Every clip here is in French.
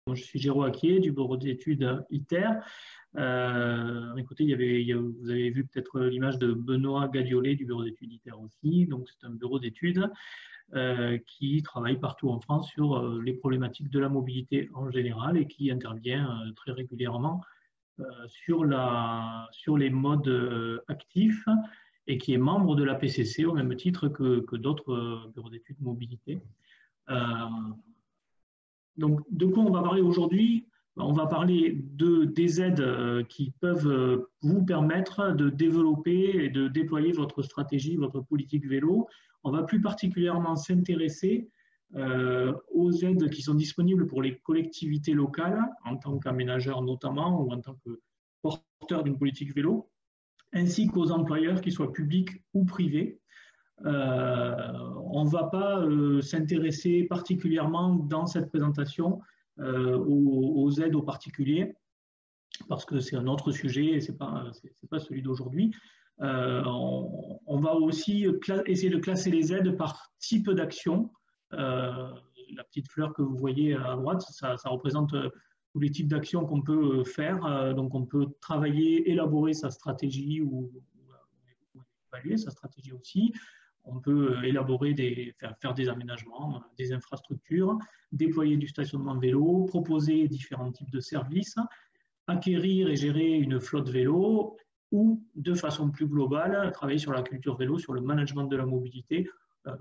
Moi, je suis Géraud Acquier du bureau d'études ITER. Écoutez, vous avez vu peut-être l'image de Benoît Gadiolet du bureau d'études ITER aussi. Donc, c'est un bureau d'études qui travaille partout en France sur les problématiques de la mobilité en général et qui intervient très régulièrement sur les modes actifs et qui est membre de la PCC au même titre que d'autres bureaux d'études mobilité. Donc, de quoi on va parler aujourd'hui? On va parler des aides qui peuvent vous permettre de développer et de déployer votre stratégie, votre politique vélo. On va plus particulièrement s'intéresser aux aides qui sont disponibles pour les collectivités locales, en tant qu'aménageurs notamment, ou en tant que porteurs d'une politique vélo, ainsi qu'aux employeurs, qu'ils soient publics ou privés. On ne va pas s'intéresser particulièrement dans cette présentation aux aides aux particuliers, parce que c'est un autre sujet et ce n'est pas celui d'aujourd'hui. On va aussi essayer de classer les aides par type d'action. La petite fleur que vous voyez à droite, ça représente tous les types d'actions qu'on peut faire. Donc on peut travailler, élaborer sa stratégie ou évaluer sa stratégie aussi. On peut élaborer, faire des aménagements, des infrastructures, déployer du stationnement vélo, proposer différents types de services, acquérir et gérer une flotte vélo ou, de façon plus globale, travailler sur la culture vélo, sur le management de la mobilité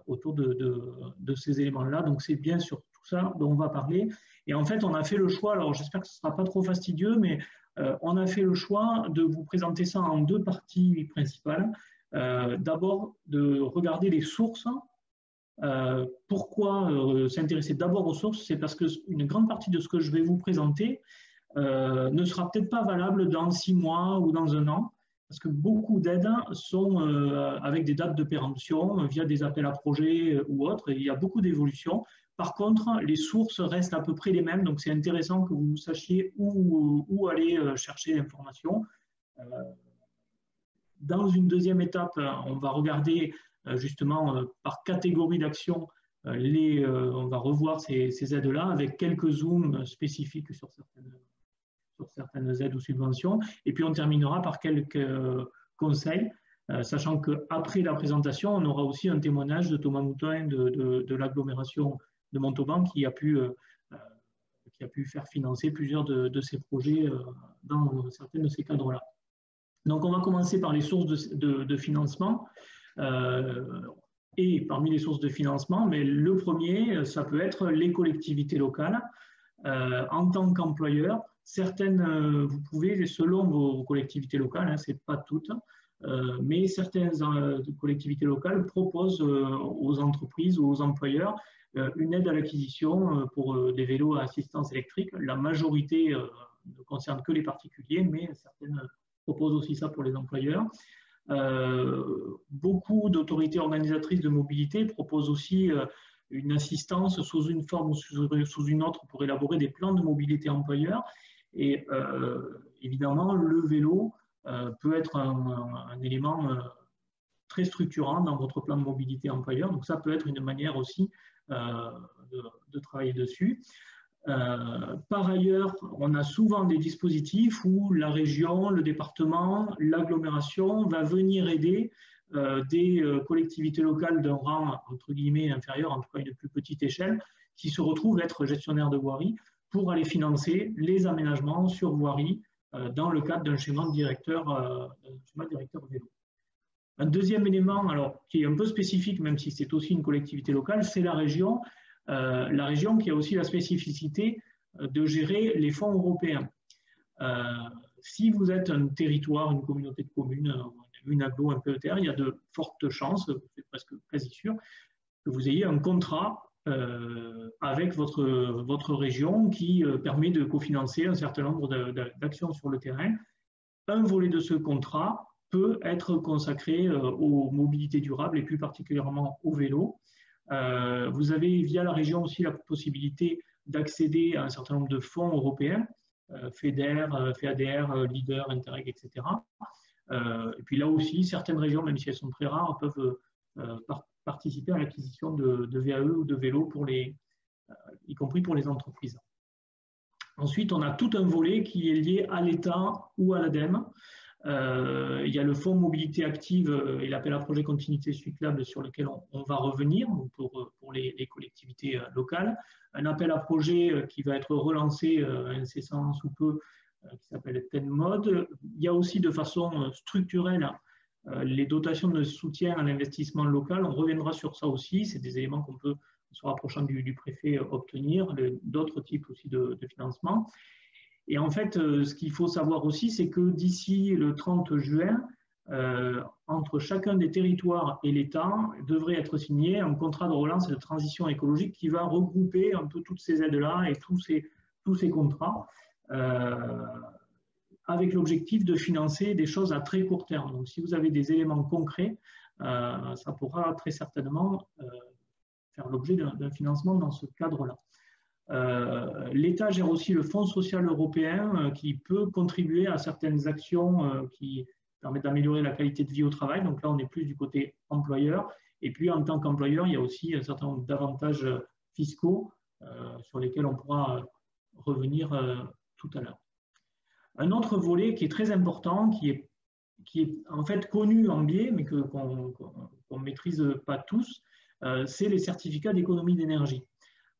autour de ces éléments-là. Donc, c'est bien sur tout ça dont on va parler. Et en fait, on a fait le choix, alors j'espère que ce ne sera pas trop fastidieux, mais on a fait le choix de vous présenter ça en deux parties principales. D'abord, de regarder les sources. Pourquoi s'intéresser d'abord aux sources? C'est parce qu'une grande partie de ce que je vais vous présenter ne sera peut-être pas valable dans 6 mois ou dans 1 an, parce que beaucoup d'aides sont avec des dates de péremption via des appels à projets ou autres, et il y a beaucoup d'évolutions. Par contre, les sources restent à peu près les mêmes, donc c'est intéressant que vous sachiez où aller chercher l'information. Dans une deuxième étape, on va regarder justement par catégorie d'action, on va revoir ces aides-là avec quelques zooms spécifiques sur certaines aides ou subventions. Et puis on terminera par quelques conseils, sachant qu'après la présentation, on aura aussi un témoignage de Thomas Moutin de l'agglomération de Montauban qui a pu faire financer plusieurs de ces projets dans certains de ces cadres-là. Donc, on va commencer par les sources de financement. Et parmi les sources de financement, mais le premier, ça peut être les collectivités locales. En tant qu'employeur, certaines, vous pouvez, selon vos collectivités locales, hein, ce n'est pas toutes, mais certaines collectivités locales proposent aux entreprises ou aux employeurs une aide à l'acquisition pour des vélos à assistance électrique. La majorité ne concerne que les particuliers, mais certaines propose aussi ça pour les employeurs. Beaucoup d'autorités organisatrices de mobilité proposent aussi une assistance sous une forme ou sous une autre pour élaborer des plans de mobilité employeur. Et évidemment, le vélo peut être un élément très structurant dans votre plan de mobilité employeur. Donc ça peut être une manière aussi de travailler dessus. Par ailleurs, on a souvent des dispositifs où la région, le département, l'agglomération va venir aider des collectivités locales d'un rang entre guillemets inférieur, en tout cas une plus petite échelle, qui se retrouvent être gestionnaires de voirie pour aller financer les aménagements sur voirie dans le cadre d'un schéma directeur vélo. Un deuxième élément, alors, qui est un peu spécifique, même si c'est aussi une collectivité locale, c'est la région qui a aussi la spécificité de gérer les fonds européens. Si vous êtes un territoire, une communauté de communes, une agglo, un PETR, il y a de fortes chances, c'est presque quasi sûr, que vous ayez un contrat avec votre région qui permet de cofinancer un certain nombre d'actions sur le terrain. Un volet de ce contrat peut être consacré aux mobilités durables et plus particulièrement au vélo. Vous avez via la région aussi la possibilité d'accéder à un certain nombre de fonds européens, FEDER, FEADR, LEADER, Interreg, etc. Et puis là aussi, certaines régions, même si elles sont très rares, peuvent participer à l'acquisition de VAE ou de vélos, y compris pour les entreprises. Ensuite, on a tout un volet qui est lié à l'État ou à l'ADEME. Il y a le fonds mobilité active et l'appel à projet continuité cyclable sur lequel on va revenir pour les collectivités locales. Un appel à projet qui va être relancé incessamment sous peu, qui s'appelle TENMOD. Il y a aussi de façon structurelle les dotations de soutien à l'investissement local. On reviendra sur ça aussi. C'est des éléments qu'on peut, en se rapprochant du préfet, obtenir. D'autres types aussi de financement. Et en fait, ce qu'il faut savoir aussi, c'est que d'ici le 30 juin, entre chacun des territoires et l'État, devrait être signé un contrat de relance et de transition écologique qui va regrouper un peu toutes ces aides-là et tous ces contrats, avec l'objectif de financer des choses à très court terme. Donc, si vous avez des éléments concrets, ça pourra très certainement faire l'objet d'un financement dans ce cadre-là. L'État gère aussi le Fonds social européen qui peut contribuer à certaines actions qui permettent d'améliorer la qualité de vie au travail. Donc là, on est plus du côté employeur. Et puis, en tant qu'employeur, il y a aussi un certain nombre d'avantages fiscaux sur lesquels on pourra revenir tout à l'heure. Un autre volet qui est très important, qui est en fait connu en biais, mais qu'on ne maîtrise pas tous, c'est les certificats d'économie d'énergie.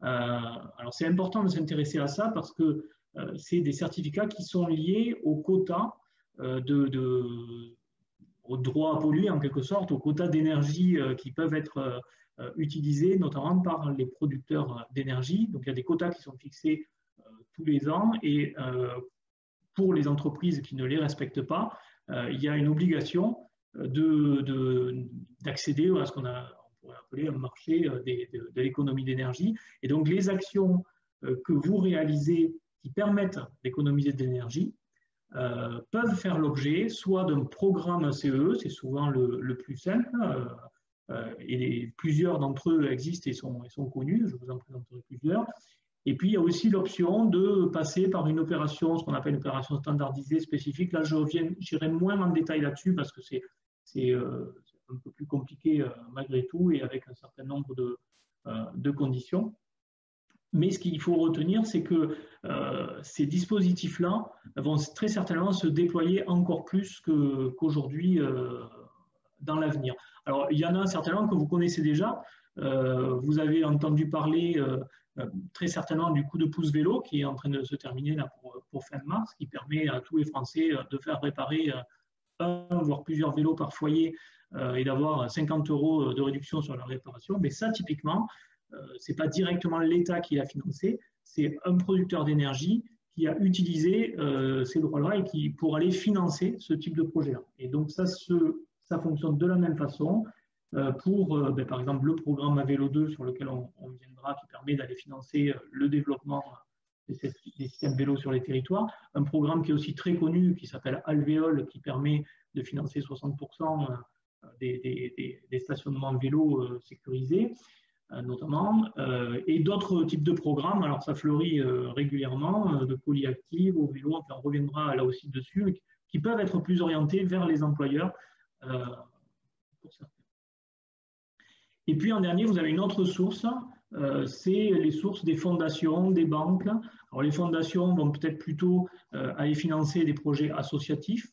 Alors, c'est important de s'intéresser à ça parce que c'est des certificats qui sont liés aux quotas, au droit à polluer en quelque sorte, aux quotas d'énergie qui peuvent être utilisés notamment par les producteurs d'énergie. Donc, il y a des quotas qui sont fixés tous les ans et pour les entreprises qui ne les respectent pas, il y a une obligation d'accéder à ce qu'on pourrait appeler un marché de l'économie d'énergie. Et donc, les actions que vous réalisez qui permettent d'économiser de l'énergie peuvent faire l'objet soit d'un programme CE, c'est souvent le plus simple, et plusieurs d'entre eux existent et sont connus, je vous en présenterai plusieurs. Et puis, il y a aussi l'option de passer par une opération, ce qu'on appelle une opération standardisée spécifique. Là, j'irai moins en détail là-dessus parce que c'est un peu plus compliqué malgré tout et avec un certain nombre de conditions. Mais ce qu'il faut retenir, c'est que ces dispositifs-là vont très certainement se déployer encore plus qu'aujourd'hui dans l'avenir. Alors, il y en a certainement que vous connaissez déjà. Vous avez entendu parler très certainement du coup de pouce vélo qui est en train de se terminer là pour fin mars, qui permet à tous les Français de faire réparer un voire plusieurs vélos par foyer et d'avoir 50 € de réduction sur la réparation. Mais ça, typiquement, ce n'est pas directement l'État qui l'a financé, c'est un producteur d'énergie qui a utilisé ces droits-là et pour aller financer ce type de projet-là. Et donc, ça fonctionne de la même façon. Pour, par exemple, le programme Avélo 2 sur lequel on viendra, qui permet d'aller financer le développement des systèmes vélos sur les territoires. Un programme qui est aussi très connu, qui s'appelle Alvéole, qui permet de financer 60% des stationnements de vélos sécurisés, notamment, et d'autres types de programmes. Alors, ça fleurit régulièrement, de polyactive au vélo, enfin, on reviendra là aussi dessus, qui peuvent être plus orientés vers les employeurs pour certains. Et puis en dernier, vous avez une autre source, c'est les sources des fondations, des banques. Alors les fondations vont peut-être plutôt aller financer des projets associatifs.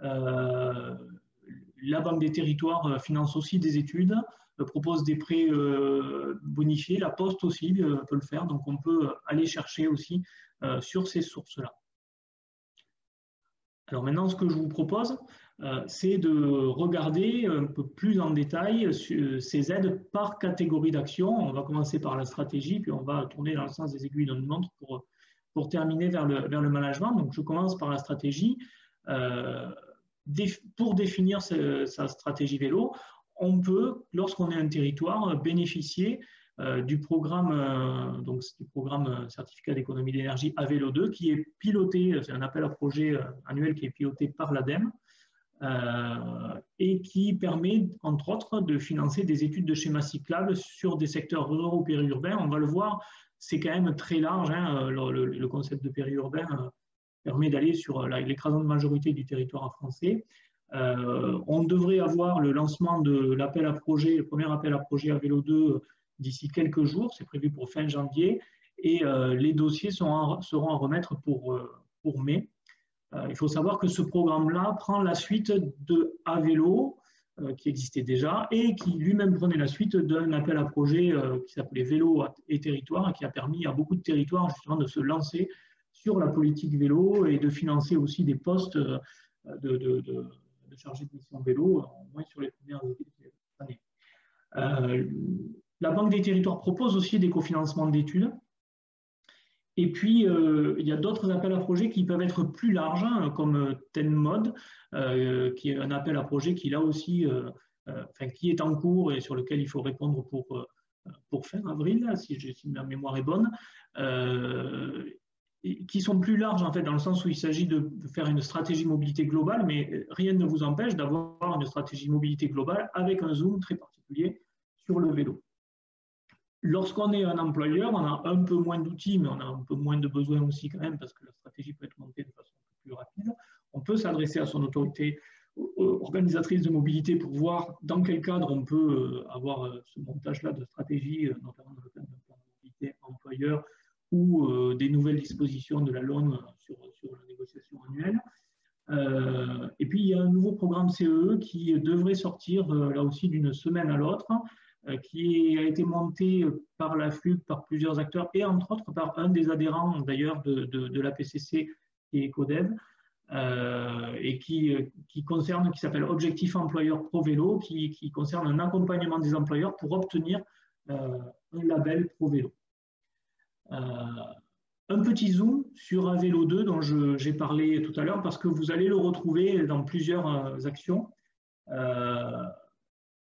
La Banque des Territoires finance aussi des études, propose des prêts bonifiés. La Poste aussi peut le faire, donc on peut aller chercher aussi sur ces sources-là. Alors maintenant, ce que je vous propose, c'est de regarder un peu plus en détail ces aides par catégorie d'action. On va commencer par la stratégie, puis on va tourner dans le sens des aiguilles d'une montre pour terminer vers le management. Donc, je commence par la stratégie. Pour définir sa stratégie vélo, on peut, lorsqu'on est un territoire, bénéficier du programme certificat d'économie d'énergie Avélo 2 qui est piloté, c'est un appel à projet annuel qui est piloté par l'ADEME et qui permet entre autres de financer des études de schémas cyclables sur des secteurs ruraux ou périurbains. On va le voir, c'est quand même très large, hein, le concept de périurbain permet d'aller sur l'écrasante majorité du territoire français. On devrait avoir le lancement de l'appel à projet, le premier appel à projet Avélo 2 d'ici quelques jours, c'est prévu pour fin janvier, et les dossiers seront à remettre pour mai. Il faut savoir que ce programme-là prend la suite de Avelo, qui existait déjà, et qui lui-même prenait la suite d'un appel à projet qui s'appelait Vélo et Territoire, et qui a permis à beaucoup de territoires justement de se lancer sur la politique vélo et de financer aussi des postes de chargés de mission vélo, au moins sur les premières années. La Banque des territoires propose aussi des cofinancements d'études. Et puis, il y a d'autres appels à projets qui peuvent être plus larges, hein, comme TenMod, qui est un appel à projet qui, là aussi, qui est en cours et sur lequel il faut répondre pour fin avril, si ma mémoire est bonne, qui sont plus larges, en fait, dans le sens où il s'agit de faire une stratégie mobilité globale, mais rien ne vous empêche d'avoir une stratégie mobilité globale avec un zoom très particulier sur le vélo. Lorsqu'on est un employeur, on a un peu moins d'outils, mais on a un peu moins de besoins aussi quand même, parce que la stratégie peut être montée de façon plus rapide. On peut s'adresser à son autorité organisatrice de mobilité pour voir dans quel cadre on peut avoir ce montage-là de stratégie, notamment dans le cadre d'un plan de mobilité employeur ou des nouvelles dispositions de la LOM sur la négociation annuelle. Et puis, il y a un nouveau programme CEE qui devrait sortir là aussi d'une semaine à l'autre, qui a été monté par la FLUG, par plusieurs acteurs, et entre autres par un des adhérents d'ailleurs de la PCC, qui est Ecodev, et qui s'appelle Objectif Employeur Pro Vélo, qui concerne un accompagnement des employeurs pour obtenir un label Pro Vélo. Un petit zoom sur Avelo 2 dont j'ai parlé tout à l'heure, parce que vous allez le retrouver dans plusieurs actions.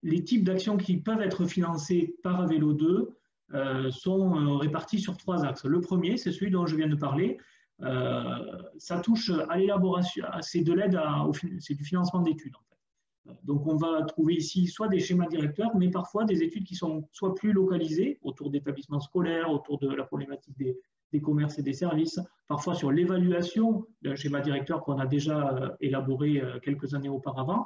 Les types d'actions qui peuvent être financées par Avelo 2 sont répartis sur 3 axes. Le premier, c'est celui dont je viens de parler. Ça touche à l'élaboration, c'est de l'aide, c'est du financement d'études. En fait. Donc on va trouver ici soit des schémas directeurs, mais parfois des études qui sont soit plus localisées autour d'établissements scolaires, autour de la problématique des commerces et des services, parfois sur l'évaluation d'un schéma directeur qu'on a déjà élaboré quelques années auparavant.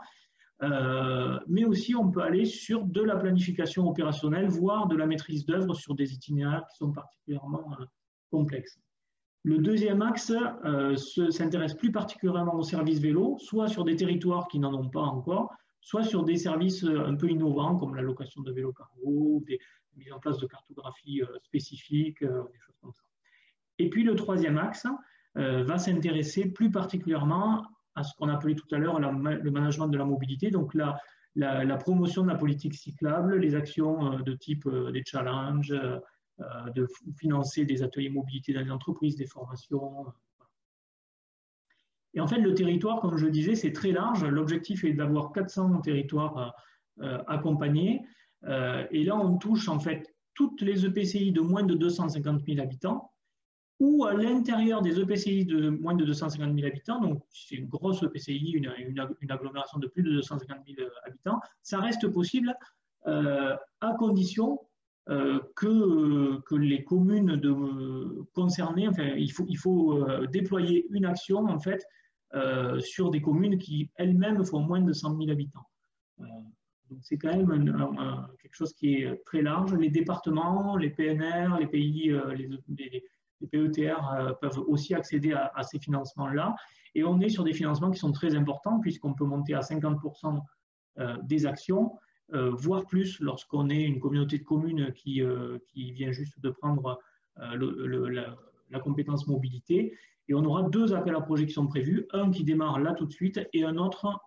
Mais aussi on peut aller sur de la planification opérationnelle, voire de la maîtrise d'œuvre sur des itinéraires qui sont particulièrement complexes. Le deuxième axe s'intéresse plus particulièrement aux services vélo, soit sur des territoires qui n'en ont pas encore, soit sur des services un peu innovants comme la location de vélos cargo, des mises en place de cartographie spécifiques, des choses comme ça. Et puis le troisième axe va s'intéresser plus particulièrement à ce qu'on appelait tout à l'heure le management de la mobilité, donc la promotion de la politique cyclable, les actions de type des challenges, de financer des ateliers mobilité dans les entreprises, des formations. Et en fait, le territoire, comme je le disais, c'est très large. L'objectif est d'avoir 400 territoires accompagnés. Et là, on touche en fait toutes les EPCI de moins de 250 000 habitants, ou à l'intérieur des EPCI de moins de 250 000 habitants, donc c'est une grosse EPCI, une agglomération de plus de 250 000 habitants, ça reste possible à condition que les communes concernées, enfin, il faut déployer une action en fait sur des communes qui elles-mêmes font moins de 100 000 habitants. Donc c'est quand même quelque chose qui est très large. Les départements, les PNR, les pays, les PETR peuvent aussi accéder à ces financements-là. Et on est sur des financements qui sont très importants puisqu'on peut monter à 50% des actions, voire plus lorsqu'on est une communauté de communes qui vient juste de prendre la compétence mobilité. Et on aura 2 appels à projets qui sont prévus, un qui démarre là tout de suite et un autre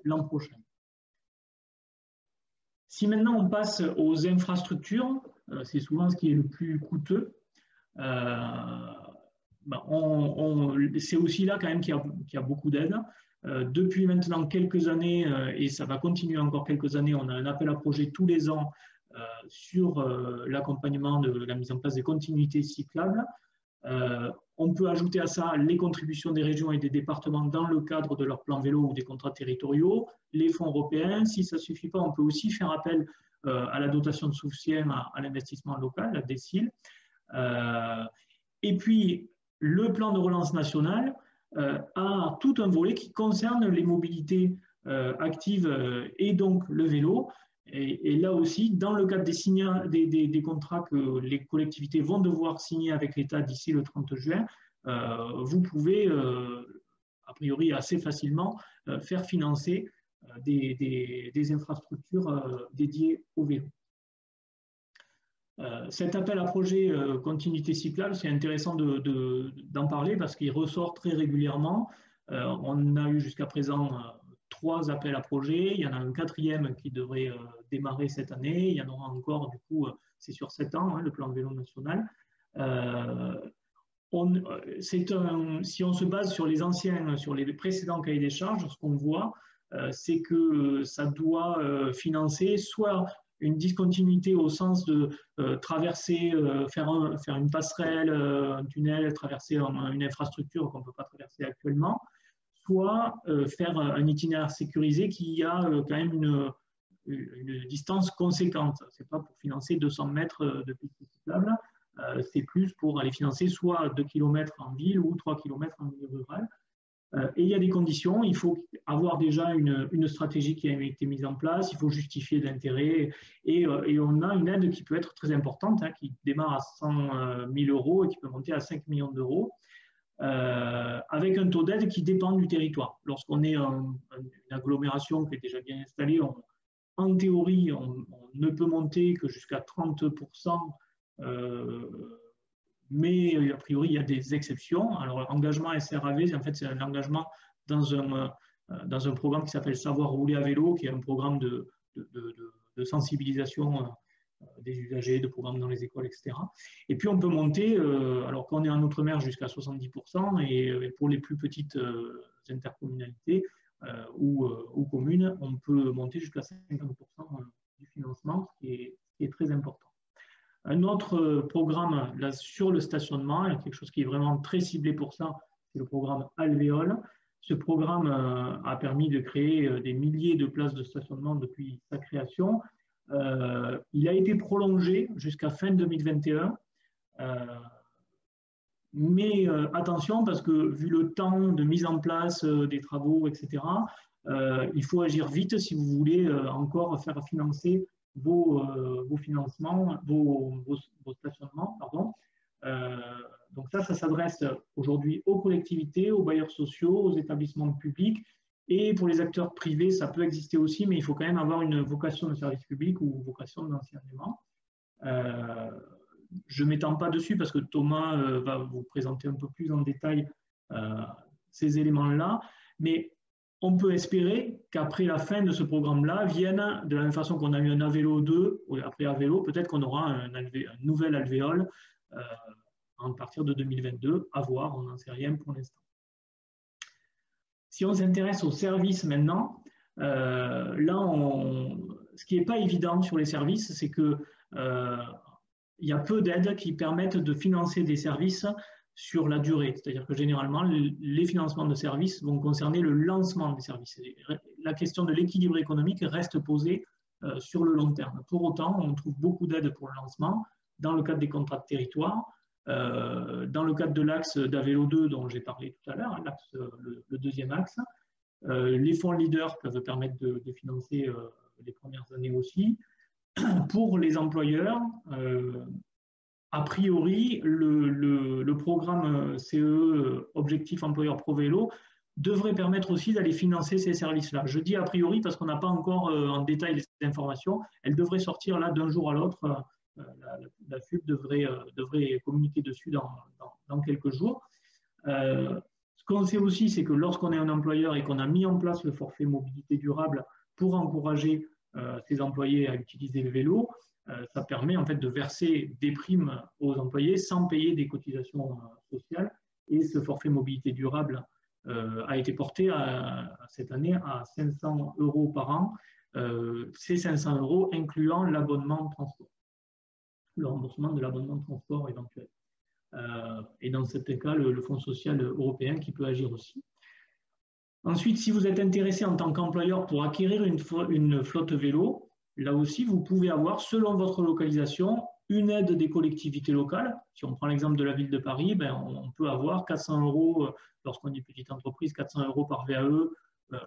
l'an prochain. Si maintenant on passe aux infrastructures, c'est souvent ce qui est le plus coûteux. C'est aussi là quand même qu'il y a beaucoup d'aide. Depuis maintenant quelques années, et ça va continuer encore quelques années, on a un appel à projet tous les ans sur l'accompagnement de la mise en place des continuités cyclables. On peut ajouter à ça les contributions des régions et des départements dans le cadre de leur plan vélo ou des contrats territoriaux, les fonds européens. Si ça ne suffit pas, on peut aussi faire appel à la dotation de soutien à l'investissement local, la DSIL. Et puis, le plan de relance national a tout un volet qui concerne les mobilités actives et donc le vélo. Et là aussi, dans le cadre des contrats que les collectivités vont devoir signer avec l'État d'ici le 30 juin, vous pouvez, a priori assez facilement, faire financer des infrastructures dédiées au vélo. Cet appel à projet continuité cyclable, c'est intéressant d'en parler parce qu'il ressort très régulièrement. On a eu jusqu'à présent 3 appels à projets. Il y en a un 4e qui devrait démarrer cette année. Il y en aura encore, du coup, c'est sur 7 ans, hein, le plan de vélo national. Si on se base sur sur les précédents cahiers des charges, ce qu'on voit, c'est que ça doit financer soit une discontinuité au sens de traverser, faire une passerelle, un tunnel, traverser une infrastructure qu'on ne peut pas traverser actuellement, soit faire un itinéraire sécurisé qui a quand même une distance conséquente. Ce n'est pas pour financer 200 mètres de piste cyclable, c'est plus pour aller financer soit 2 km en ville ou 3 km en milieu rural. Et il y a des conditions, il faut avoir déjà une stratégie qui a été mise en place, il faut justifier l'intérêt, et on a une aide qui peut être très importante, hein, qui démarre à 100 000 euros et qui peut monter à 5 millions d'euros, avec un taux d'aide qui dépend du territoire. Lorsqu'on est une agglomération qui est déjà bien installée, en théorie, on ne peut monter que jusqu'à 30%, mais a priori, il y a des exceptions. Alors, engagement SRAV, en fait, c'est un engagement dans un programme qui s'appelle Savoir rouler à vélo, qui est un programme de sensibilisation des usagers, de programmes dans les écoles, etc. Et puis, on peut monter, alors qu'on est en Outre-mer, jusqu'à 70%, et pour les plus petites intercommunalités ou communes, on peut monter jusqu'à 50% du financement, ce qui est très important. Un autre programme là, sur le stationnement, et quelque chose qui est vraiment très ciblé pour ça, c'est le programme Alvéole. Ce programme a permis de créer des milliers de places de stationnement depuis sa création. Il a été prolongé jusqu'à fin 2021. Mais attention, parce que vu le temps de mise en place des travaux, etc., il faut agir vite si vous voulez encore faire financer vos financements, vos stationnements. Pardon. Donc ça s'adresse aujourd'hui aux collectivités, aux bailleurs sociaux, aux établissements publics. Et pour les acteurs privés, ça peut exister aussi, mais il faut quand même avoir une vocation de service public ou vocation d'enseignement. Je ne m'étends pas dessus parce que Thomas va vous présenter un peu plus en détail ces éléments-là, mais on peut espérer qu'après la fin de ce programme-là, vienne, de la même façon qu'on a eu un Avélo 2, ou après Avélo, peut-être qu'on aura un nouvel alvéole à partir de 2022, à voir, on n'en sait rien pour l'instant. Si on s'intéresse aux services maintenant, là, ce qui n'est pas évident sur les services, c'est que il y a peu d'aides qui permettent de financer des services sur la durée. C'est-à-dire que généralement, les financements de services vont concerner le lancement des services. La question de l'équilibre économique reste posée sur le long terme. Pour autant, on trouve beaucoup d'aides pour le lancement dans le cadre des contrats de territoire, dans le cadre de l'axe d'Avélo 2 dont j'ai parlé tout à l'heure, le deuxième axe. Les fonds leaders peuvent permettre de financer les premières années aussi. Pour les employeurs, a priori, le programme CE, Objectif Employeur Pro Vélo, devrait permettre aussi d'aller financer ces services-là. Je dis a priori parce qu'on n'a pas encore en détail les informations. Elle devrait sortir là d'un jour à l'autre. La FUB devrait communiquer dessus dans quelques jours. Ce qu'on sait aussi, c'est que lorsqu'on est un employeur et qu'on a mis en place le forfait mobilité durable pour encourager ses employés à utiliser le vélo, ça permet en fait de verser des primes aux employés sans payer des cotisations sociales. Et ce forfait mobilité durable a été porté cette année à 500 € par an. Ces 500 € incluant l'abonnement de transport, le remboursement de l'abonnement de transport éventuel. Et dans ce cas, le Fonds social européen qui peut agir aussi. Ensuite, si vous êtes intéressé en tant qu'employeur pour acquérir une flotte vélo, là aussi, vous pouvez avoir, selon votre localisation, une aide des collectivités locales. Si on prend l'exemple de la ville de Paris, ben, on peut avoir 400 € lorsqu'on est petite entreprise, 400 € par VAE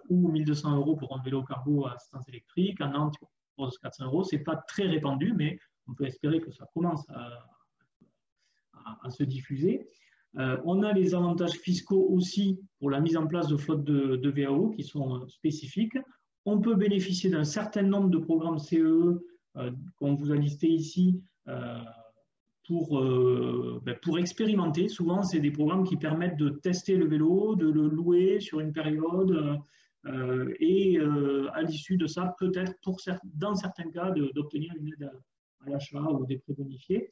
ou 1200 € pour un vélo cargo à assistance électrique. À Nantes, propose 400 €. Ce n'est pas très répandu, mais on peut espérer que ça commence à se diffuser. On a les avantages fiscaux aussi pour la mise en place de flottes de VAO qui sont spécifiques. On peut bénéficier d'un certain nombre de programmes CEE qu'on vous a listés ici pour expérimenter. Souvent, c'est des programmes qui permettent de tester le vélo, de le louer sur une période et à l'issue de ça, peut-être dans certains cas, d'obtenir une aide à l'achat ou des prêts bonifiés.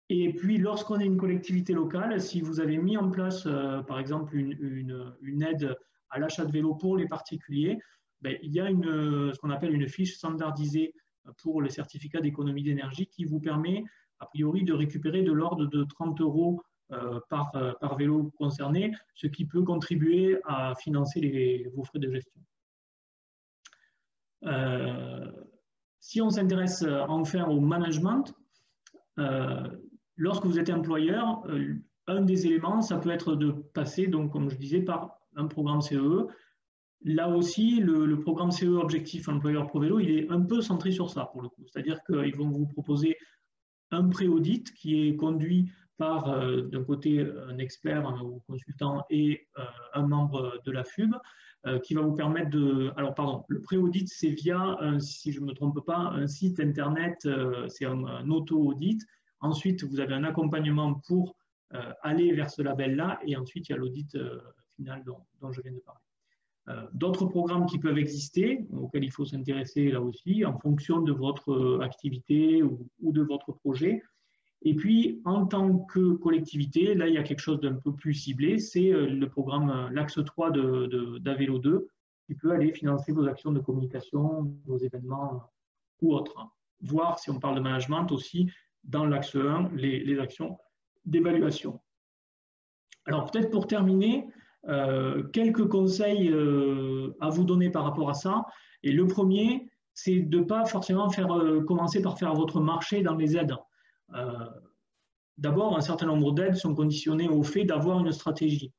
Et puis, lorsqu'on est une collectivité locale, si vous avez mis en place, par exemple, une aide à l'achat de vélo pour les particuliers, il y a ce qu'on appelle une fiche standardisée pour les certificats d'économie d'énergie qui vous permet, a priori, de récupérer de l'ordre de 30 € par vélo concerné, ce qui peut contribuer à financer vos frais de gestion. Si on s'intéresse enfin au management, lorsque vous êtes employeur, un des éléments, ça peut être de passer, donc, comme je disais, par un programme CEE. Là aussi, le programme CEE Objectif Employeur Pro Vélo, il est un peu centré sur ça, pour le coup. C'est-à-dire qu'ils vont vous proposer un pré-audit qui est conduit par, d'un côté, un expert ou consultant et un membre de la FUB, qui va vous permettre de… Alors, pardon, le pré-audit, c'est via, si je ne me trompe pas, un site Internet, c'est un auto-audit. Ensuite, vous avez un accompagnement pour aller vers ce label-là, et ensuite, il y a l'audit final dont je viens de parler. D'autres programmes qui peuvent exister, auxquels il faut s'intéresser là aussi, en fonction de votre activité ou de votre projet. Et puis, en tant que collectivité, là, il y a quelque chose d'un peu plus ciblé, c'est le programme, l'axe 3 d'Avélo 2, qui peut aller financer vos actions de communication, vos événements ou autres. Voire, si on parle de management aussi, dans l'axe 1, les actions d'évaluation. Alors, peut-être pour terminer, quelques conseils à vous donner par rapport à ça. Et le premier, c'est de ne pas forcément commencer par faire votre marché dans les aides. D'abord, un certain nombre d'aides sont conditionnées au fait d'avoir une stratégie.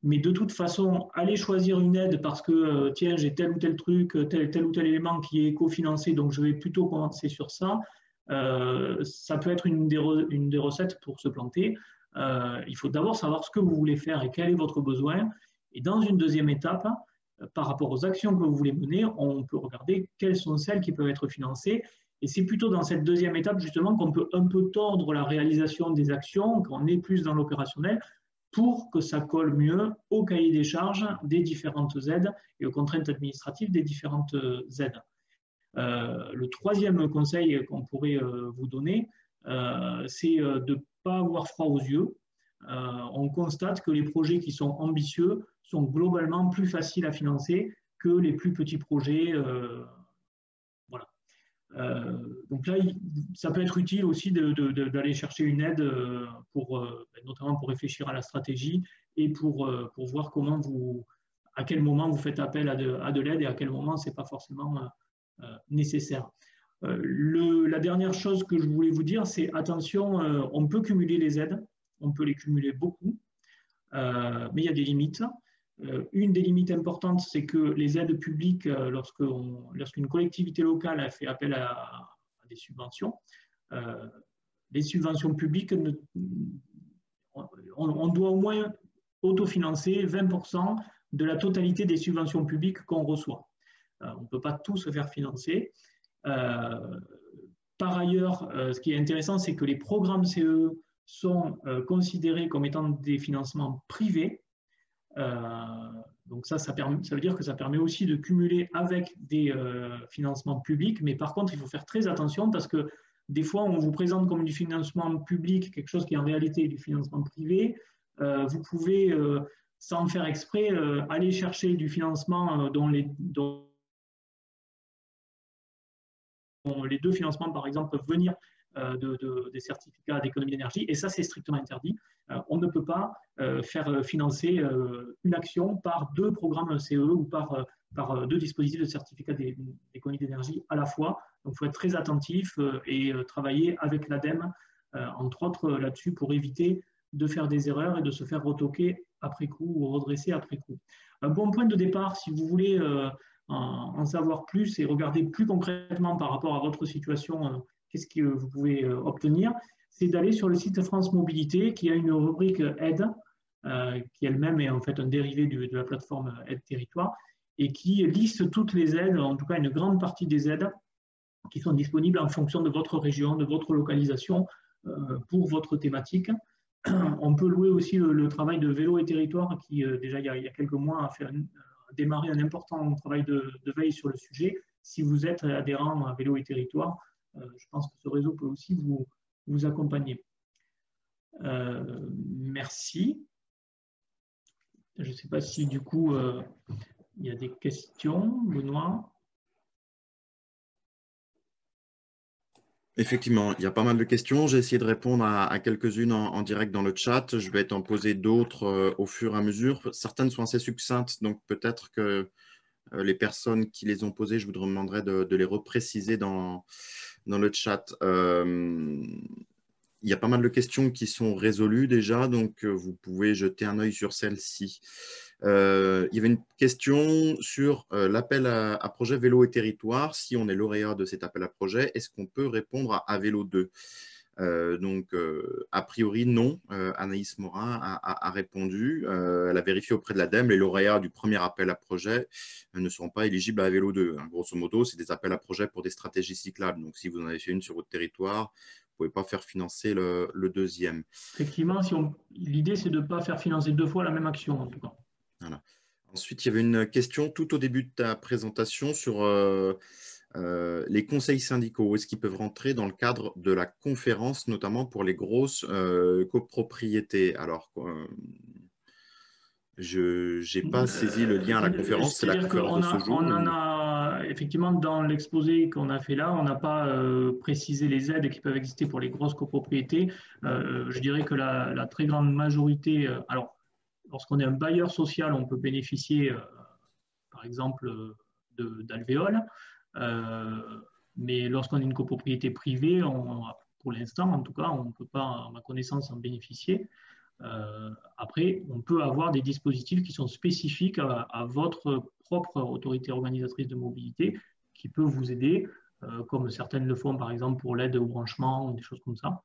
Mais de toute façon, aller choisir une aide parce que, tiens, j'ai tel ou tel truc, tel ou tel élément qui est cofinancé, donc je vais plutôt commencer sur ça, ça peut être une des recettes pour se planter. Il faut d'abord savoir ce que vous voulez faire et quel est votre besoin. Et dans une deuxième étape, par rapport aux actions que vous voulez mener, on peut regarder quelles sont celles qui peuvent être financées. Et c'est plutôt dans cette deuxième étape, justement, qu'on peut un peu tordre la réalisation des actions, qu'on est plus dans l'opérationnel, pour que ça colle mieux au cahier des charges des différentes aides et aux contraintes administratives des différentes aides. Le troisième conseil qu'on pourrait vous donner, c'est de ne pas avoir froid aux yeux. On constate que les projets qui sont ambitieux sont globalement plus faciles à financer que les plus petits projets. Voilà. Donc là, ça peut être utile aussi d'aller chercher une aide notamment pour réfléchir à la stratégie et pour voir à quel moment vous faites appel à de l'aide et à quel moment ce n'est pas forcément nécessaire. La dernière chose que je voulais vous dire, c'est attention, on peut cumuler les aides, on peut les cumuler beaucoup, mais il y a des limites. Une des limites importantes, c'est que les aides publiques, lorsqu'une collectivité locale a fait appel à des subventions, les subventions publiques, on doit au moins autofinancer 20% de la totalité des subventions publiques qu'on reçoit. On ne peut pas tout se faire financer. Par ailleurs, ce qui est intéressant, c'est que les programmes CEE sont considérés comme étant des financements privés. Donc ça veut dire que ça permet aussi de cumuler avec des financements publics, mais par contre, il faut faire très attention parce que des fois, on vous présente comme du financement public quelque chose qui en réalité est du financement privé. Vous pouvez, sans faire exprès, aller chercher du financement dont les deux financements, par exemple, peuvent venir des certificats d'économie d'énergie, et ça, c'est strictement interdit. On ne peut pas faire financer une action par deux programmes CEE ou par deux dispositifs de certificats d'économie d'énergie à la fois. Donc, il faut être très attentif et travailler avec l'ADEME, entre autres, là-dessus, pour éviter de faire des erreurs et de se faire retoquer après coup ou redresser après coup. Un bon point de départ, si vous voulez en savoir plus et regarder plus concrètement par rapport à votre situation, qu'est-ce que vous pouvez obtenir, c'est d'aller sur le site France Mobilité qui a une rubrique aide, qui elle-même est en fait un dérivé de la plateforme Aide Territoire et qui liste toutes les aides, en tout cas une grande partie des aides qui sont disponibles en fonction de votre région, de votre localisation, pour votre thématique. On peut louer aussi le travail de Vélo et Territoire qui, déjà il y a quelques mois, a démarré un important travail de veille sur le sujet. Si vous êtes adhérent à Vélo et Territoire, je pense que ce réseau peut aussi vous accompagner. Merci. Je ne sais pas si du coup, il y a des questions, Benoît. Effectivement, il y a pas mal de questions. J'ai essayé de répondre à quelques-unes en direct dans le chat. Je vais t'en poser d'autres au fur et à mesure. Certaines sont assez succinctes, donc peut-être que les personnes qui les ont posées, je vous demanderai de les repréciser dans le chat. Il y a pas mal de questions qui sont résolues déjà, donc vous pouvez jeter un œil sur celle-ci. Il y avait une question sur l'appel à projet Vélo et Territoire. Si on est lauréat de cet appel à projet, est-ce qu'on peut répondre à Vélo 2 ? A priori, non. Anaïs Morin a répondu. Elle a vérifié auprès de l'ADEME. Les lauréats du premier appel à projet ne seront pas éligibles à Vélo 2. Grosso modo, c'est des appels à projet pour des stratégies cyclables. Donc, si vous en avez fait une sur votre territoire, vous ne pouvez pas faire financer le deuxième. Effectivement, l'idée, c'est de ne pas faire financer 2 fois la même action, en tout cas. Voilà. Ensuite, il y avait une question tout au début de ta présentation sur les conseils syndicaux. Est-ce qu'ils peuvent rentrer dans le cadre de la conférence, notamment pour les grosses copropriétés? Alors, je n'ai pas saisi le lien à la conférence. C'est la conférence de ce jour. On en a, effectivement, dans l'exposé qu'on a fait là, on n'a pas précisé les aides qui peuvent exister pour les grosses copropriétés. Je dirais que la très grande majorité, alors, lorsqu'on est un bailleur social, on peut bénéficier, par exemple, d'alvéoles. Mais lorsqu'on est une copropriété privée, pour l'instant, en tout cas, on ne peut pas, à ma connaissance, en bénéficier. Après, on peut avoir des dispositifs qui sont spécifiques à votre propre autorité organisatrice de mobilité qui peut vous aider, comme certaines le font, par exemple, pour l'aide au branchement ou des choses comme ça,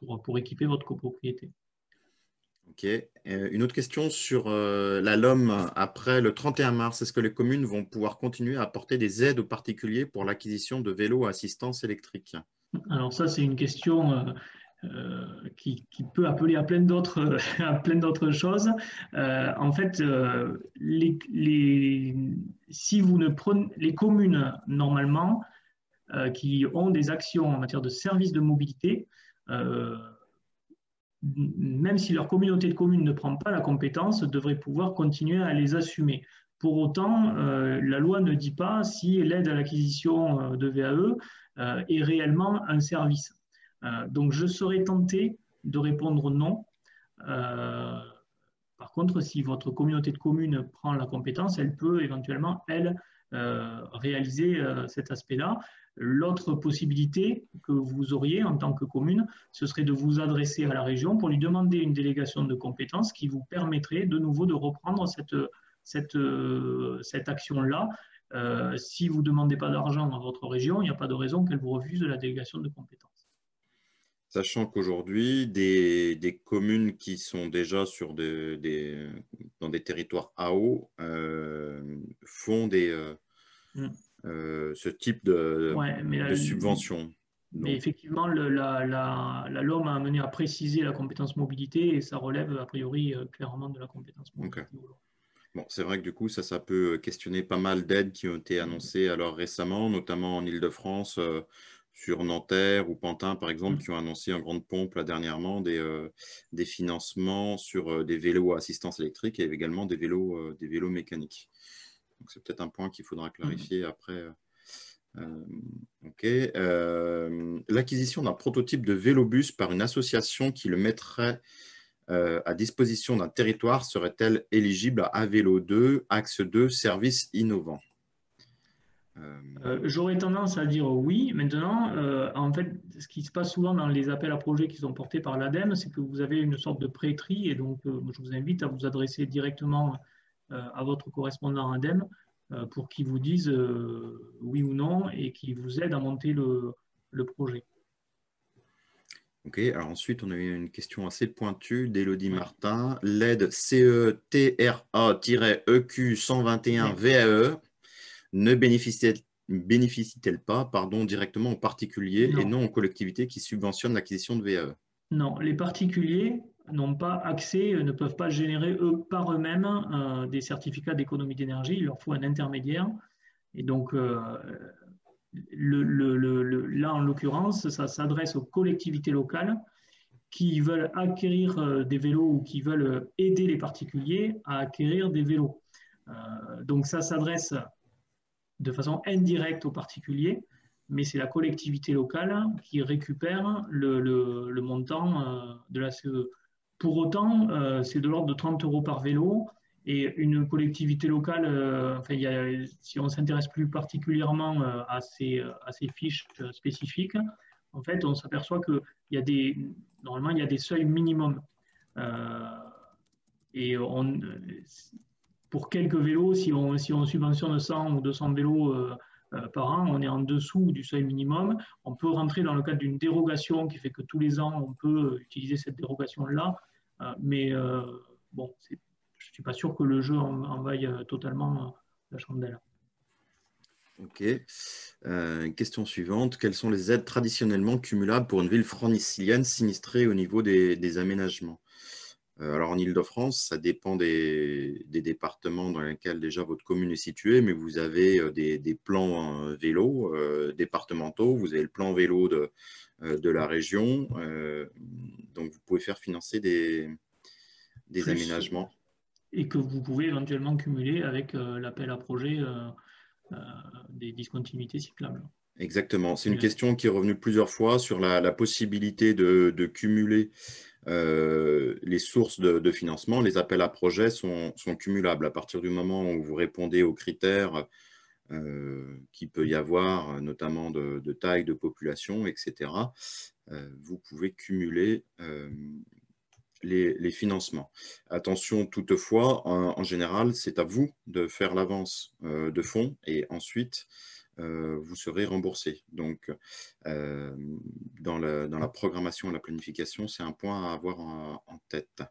pour équiper votre copropriété. Ok. Une autre question sur la LOM après le 31 mars. Est-ce que les communes vont pouvoir continuer à apporter des aides aux particuliers pour l'acquisition de vélos à assistance électrique? Alors ça, c'est une question qui peut appeler à plein d'autres choses. En fait, si vous ne prenez les communes normalement qui ont des actions en matière de services de mobilité, même si leur communauté de communes ne prend pas la compétence, devraient pouvoir continuer à les assumer. Pour autant, la loi ne dit pas si l'aide à l'acquisition de VAE est réellement un service. Donc, je serais tenté de répondre non. Par contre, si votre communauté de communes prend la compétence, elle peut éventuellement, elle, réaliser cet aspect-là. L'autre possibilité que vous auriez en tant que commune, ce serait de vous adresser à la région pour lui demander une délégation de compétences qui vous permettrait de nouveau de reprendre cette action-là. Si vous ne demandez pas d'argent à votre région, il n'y a pas de raison qu'elle vous refuse la délégation de compétences. Sachant qu'aujourd'hui, des communes qui sont déjà dans des territoires AO font ce type de subvention. Mais effectivement, la LOM a amené à préciser la compétence mobilité et ça relève a priori clairement de la compétence mobilité. Okay. Bon, c'est vrai que du coup, ça peut questionner pas mal d'aides qui ont été annoncées alors récemment, notamment en Île-de-France, sur Nanterre ou Pantin, par exemple, qui ont annoncé en grande pompe là, dernièrement des financements sur des vélos à assistance électrique et également des vélos mécaniques. Donc, c'est peut-être un point qu'il faudra clarifier après. Ok. L'acquisition d'un prototype de vélobus par une association qui le mettrait à disposition d'un territoire serait-elle éligible à Vélo 2, Axe 2, service innovant? J'aurais tendance à dire oui. Maintenant, en fait, ce qui se passe souvent dans les appels à projets qui sont portés par l'ADEME, c'est que vous avez une sorte de pré-tri et donc je vous invite à vous adresser directement à votre correspondant ADEME pour qu'ils vous disent oui ou non et qui vous aident à monter le projet. Ok, alors ensuite, on a eu une question assez pointue d'Élodie Ouais. Martin. L'aide CETRA-EQ 121 VAE ne bénéficie-t-elle pas, pardon, directement aux particuliers et Non, non aux collectivités qui subventionnent l'acquisition de VAE? non, les particuliers n'ont pas accès, ne peuvent pas générer par eux-mêmes des certificats d'économie d'énergie. Il leur faut un intermédiaire. Et donc, là, en l'occurrence, ça s'adresse aux collectivités locales qui veulent acquérir des vélos ou qui veulent aider les particuliers à acquérir des vélos. Donc, ça s'adresse de façon indirecte aux particuliers, mais c'est la collectivité locale qui récupère le montant de la CE. Pour autant, c'est de l'ordre de 30 € par vélo. Et une collectivité locale, enfin, si on s'intéresse plus particulièrement à ces fiches spécifiques, en fait, on s'aperçoit que normalement, il y a des seuils minimums. Euh, et pour quelques vélos, si on subventionne 100 ou 200 vélos par an, on est en dessous du seuil minimum. On peut rentrer dans le cadre d'une dérogation qui fait que tous les ans, on peut utiliser cette dérogation-là. Mais bon, je ne suis pas sûr que le jeu en vaille totalement la chandelle. Ok. Question suivante. Quelles sont les aides traditionnellement cumulables pour une ville francilienne sinistrée au niveau des aménagements? Alors en Île-de-France, ça dépend des départements dans lesquels déjà votre commune est située, mais vous avez des plans vélo départementaux, vous avez le plan vélo de la région, donc vous pouvez faire financer des Plus, aménagements. et que vous pouvez éventuellement cumuler avec l'appel à projet euh, des discontinuités cyclables. Exactement. C'est une Ouais. question qui est revenue plusieurs fois sur la possibilité de cumuler les sources de financement. Les appels à projets sont cumulables à partir du moment où vous répondez aux critères qu'il peut y avoir, notamment de taille, de population, etc. Vous pouvez cumuler les financements. Attention toutefois, en général, c'est à vous de faire l'avance de fonds et ensuite, vous serez remboursé. Donc, dans la programmation et la planification, c'est un point à avoir en tête.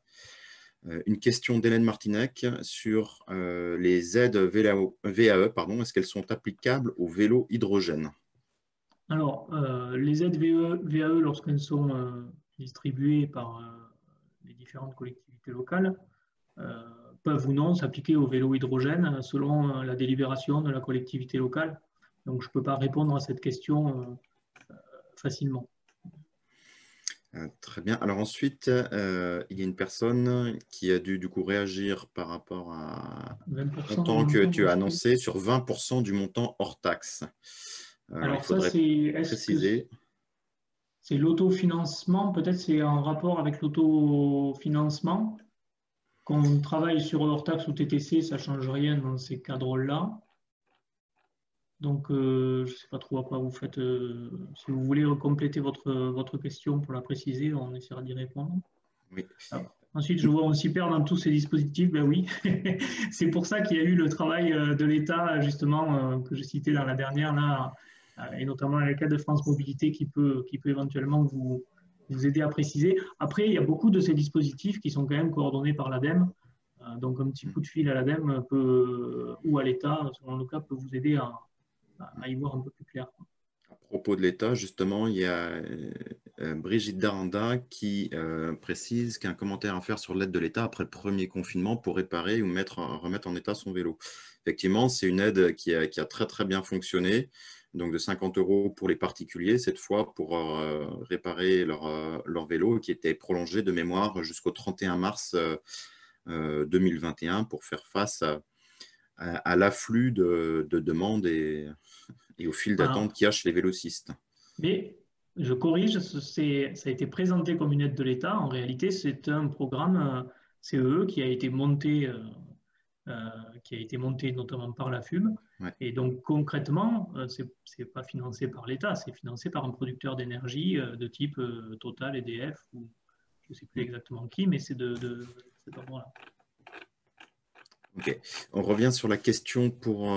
Une question d'Hélène Martinec sur les aides VAE, pardon, est-ce qu'elles sont applicables aux vélos hydrogène? Alors, les aides VAE, lorsqu'elles sont distribuées par les différentes collectivités locales, euh, peuvent ou non s'appliquer au vélo hydrogène selon la délibération de la collectivité locale. Donc, je ne peux pas répondre à cette question facilement. Très bien. Alors ensuite, il y a une personne qui a dû du coup réagir par rapport à 20% du montant que montant tu as reçu. annoncé sur 20% du montant hors taxe. Alors, il Alors ça, faudrait est-ce que préciser. c'est l'autofinancement? Peut-être c'est en rapport avec l'autofinancement. Qu'on travaille sur hors-taxe ou TTC, ça ne change rien dans ces cadres-là. Donc, je ne sais pas trop à quoi vous faites. Si vous voulez compléter votre question pour la préciser, on essaiera d'y répondre. Oui. Alors, ensuite, je vois on s'y perd dans tous ces dispositifs. Ben oui, c'est pour ça qu'il y a eu le travail de l'État, justement, que je citais dans la dernière, là, et notamment avec le cas de France Mobilité, qui peut éventuellement vous aider à préciser. Après, il y a beaucoup de ces dispositifs qui sont quand même coordonnés par l'ADEME. Donc, un petit coup de fil à l'ADEME ou à l'État, selon le cas, peut vous aider à y voir un peu plus clair. À propos de l'État, justement, il y a Brigitte Daranda qui précise qu'un commentaire à faire sur l'aide de l'État après le premier confinement pour réparer ou remettre en état son vélo. Effectivement, c'est une aide qui a très très bien fonctionné, donc de 50 € pour les particuliers, cette fois pour réparer leur vélo, qui était prolongé de mémoire jusqu'au 31 mars 2021 pour faire face à l'afflux de demandes et au fil d'attente Voilà. qui hache les vélocistes. Mais je corrige, ça a été présenté comme une aide de l'État. En réalité, c'est un programme CEE qui a été monté notamment par la FUB. Ouais. Et donc concrètement, ce n'est pas financé par l'État, c'est financé par un producteur d'énergie de type Total, EDF, ou je ne sais plus exactement qui, mais c'est de cet ordre-là. Ok. On revient sur la question pour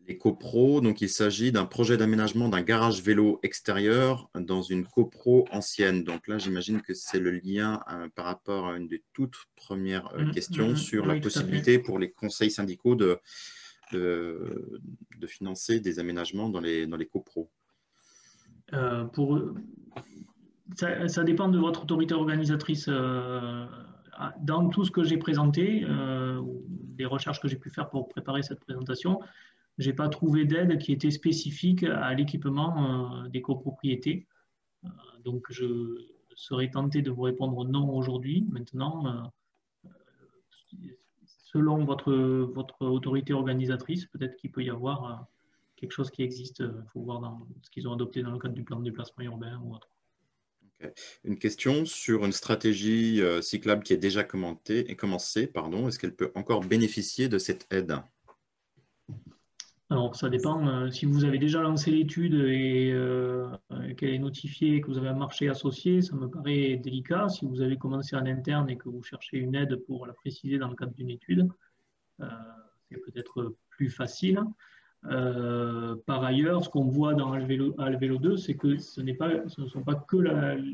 les copros. Donc, il s'agit d'un projet d'aménagement d'un garage vélo extérieur dans une copro ancienne. Donc là, j'imagine que c'est le lien par rapport à une des toutes premières questions sur la Oui, tout à fait. possibilité pour les conseils syndicaux de, de financer des aménagements dans les copros. Pour, ça dépend de votre autorité organisatrice. Dans tout ce que j'ai présenté, des recherches que j'ai pu faire pour préparer cette présentation, je n'ai pas trouvé d'aide qui était spécifique à l'équipement des copropriétés. Donc, je serais tenté de vous répondre non aujourd'hui. Maintenant, selon votre autorité organisatrice, peut-être qu'il peut y avoir quelque chose qui existe. Il faut voir dans ce qu'ils ont adopté dans le cadre du plan de déplacement urbain ou autre. Okay. Une question sur une stratégie cyclable qui est déjà commencée. Est-ce qu'elle peut encore bénéficier de cette aide? Alors, ça dépend. Si vous avez déjà lancé l'étude et qu'elle est notifiée, que vous avez un marché associé, ça me paraît délicat. Si vous avez commencé en interne et que vous cherchez une aide pour la préciser dans le cadre d'une étude, euh, c'est peut-être plus facile. Par ailleurs, ce qu'on voit dans Alvélo 2, c'est que ce ne sont pas que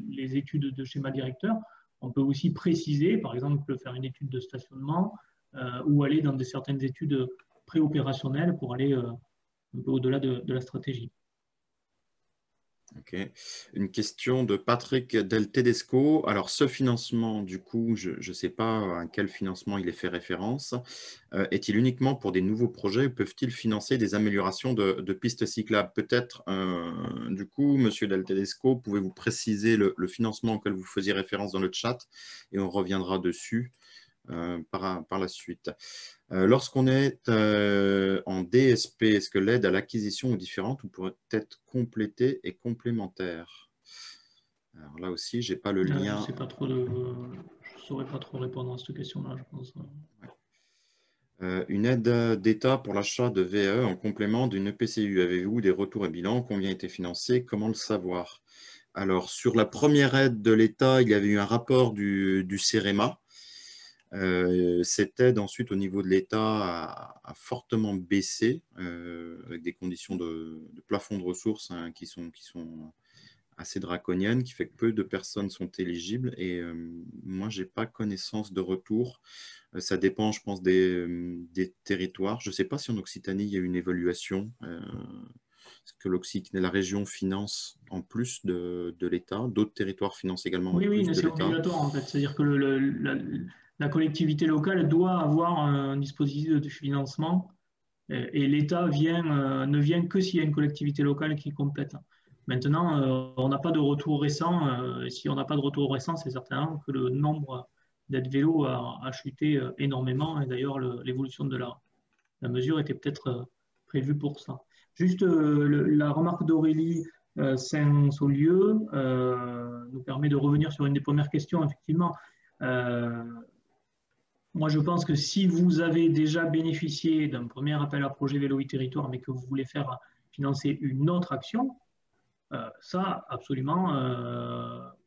les études de schéma directeur. On peut aussi préciser, par exemple, faire une étude de stationnement ou aller dans certaines études préopérationnelles pour aller un peu au-delà de la stratégie. Okay. Une question de Patrick Del Tedesco. Alors, ce financement, du coup, je ne sais pas à quel financement il est fait référence. Est-il uniquement pour des nouveaux projets ou peuvent-ils financer des améliorations de pistes cyclables? Peut-être, du coup, Monsieur Del Tedesco, pouvez-vous préciser le financement auquel vous faisiez référence dans le chat et on reviendra dessus par la suite. Lorsqu'on est en DSP, est-ce que l'aide à l'acquisition est différente ou pourrait être complétée et complémentaire? Alors là aussi, je n'ai pas le lien. Je ne saurais pas trop répondre à cette question-là, je pense. Une aide d'État pour l'achat de VE en complément d'une EPCU. Avez-vous des retours et bilans? Combien a été financé? Comment le savoir? Alors, sur la première aide de l'État, il y avait eu un rapport du CEREMA. Cette aide ensuite au niveau de l'État a fortement baissé avec des conditions de plafond de ressources qui sont assez draconiennes, qui fait que peu de personnes sont éligibles et moi j'ai pas connaissance de retour. Ça dépend, je pense, des territoires. Je ne sais pas si en Occitanie il y a une évaluation. Est-ce que l'Occitanie, la région finance en plus de l'État? D'autres territoires financent également en Oui, oui, plus mais de c'est l'État? obligatoire en fait. C'est-à-dire que la collectivité locale doit avoir un dispositif de financement et l'État ne vient que s'il y a une collectivité locale qui complète. Maintenant, on n'a pas de retour récent. Si on n'a pas de retour récent, c'est certain que le nombre d'aides vélo a chuté énormément. Et d'ailleurs, l'évolution de la mesure était peut-être prévue pour ça. Juste la remarque d'Aurélie Saint-Saulieu nous permet de revenir sur une des premières questions. Effectivement, moi je pense que si vous avez déjà bénéficié d'un premier appel à projet Vélo e-Territoire, mais que vous voulez faire financer une autre action, ça, absolument,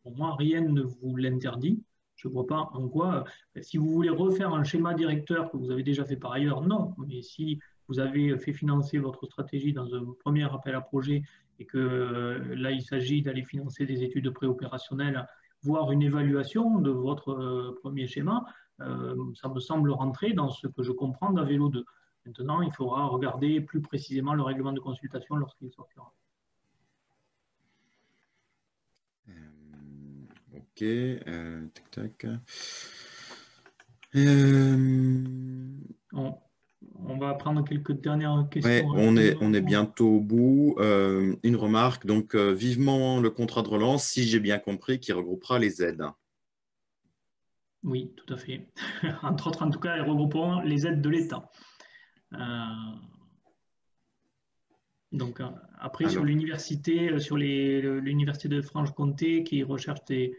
pour moi, rien ne vous l'interdit. Je ne vois pas en quoi. Si vous voulez refaire un schéma directeur que vous avez déjà fait par ailleurs, non. Mais si vous avez fait financer votre stratégie dans un premier appel à projet et que là, il s'agit d'aller financer des études préopérationnelles, voire une évaluation de votre premier schéma, ça me semble rentrer dans ce que je comprends d'un vélo 2. Maintenant, il faudra regarder plus précisément le règlement de consultation lorsqu'il sortira. Ok, tac, tac. Euh, On va prendre quelques dernières questions ouais, on est rapidement. bientôt au bout. Une remarque, donc vivement le contrat de relance, si j'ai bien compris, qui regroupera les aides. Oui, tout à fait. Entre autres, en tout cas, elles regrouperont les aides de l'État. Euh, donc, après, sur Alors, l'université, sur l'université de Franche-Comté, qui recherche des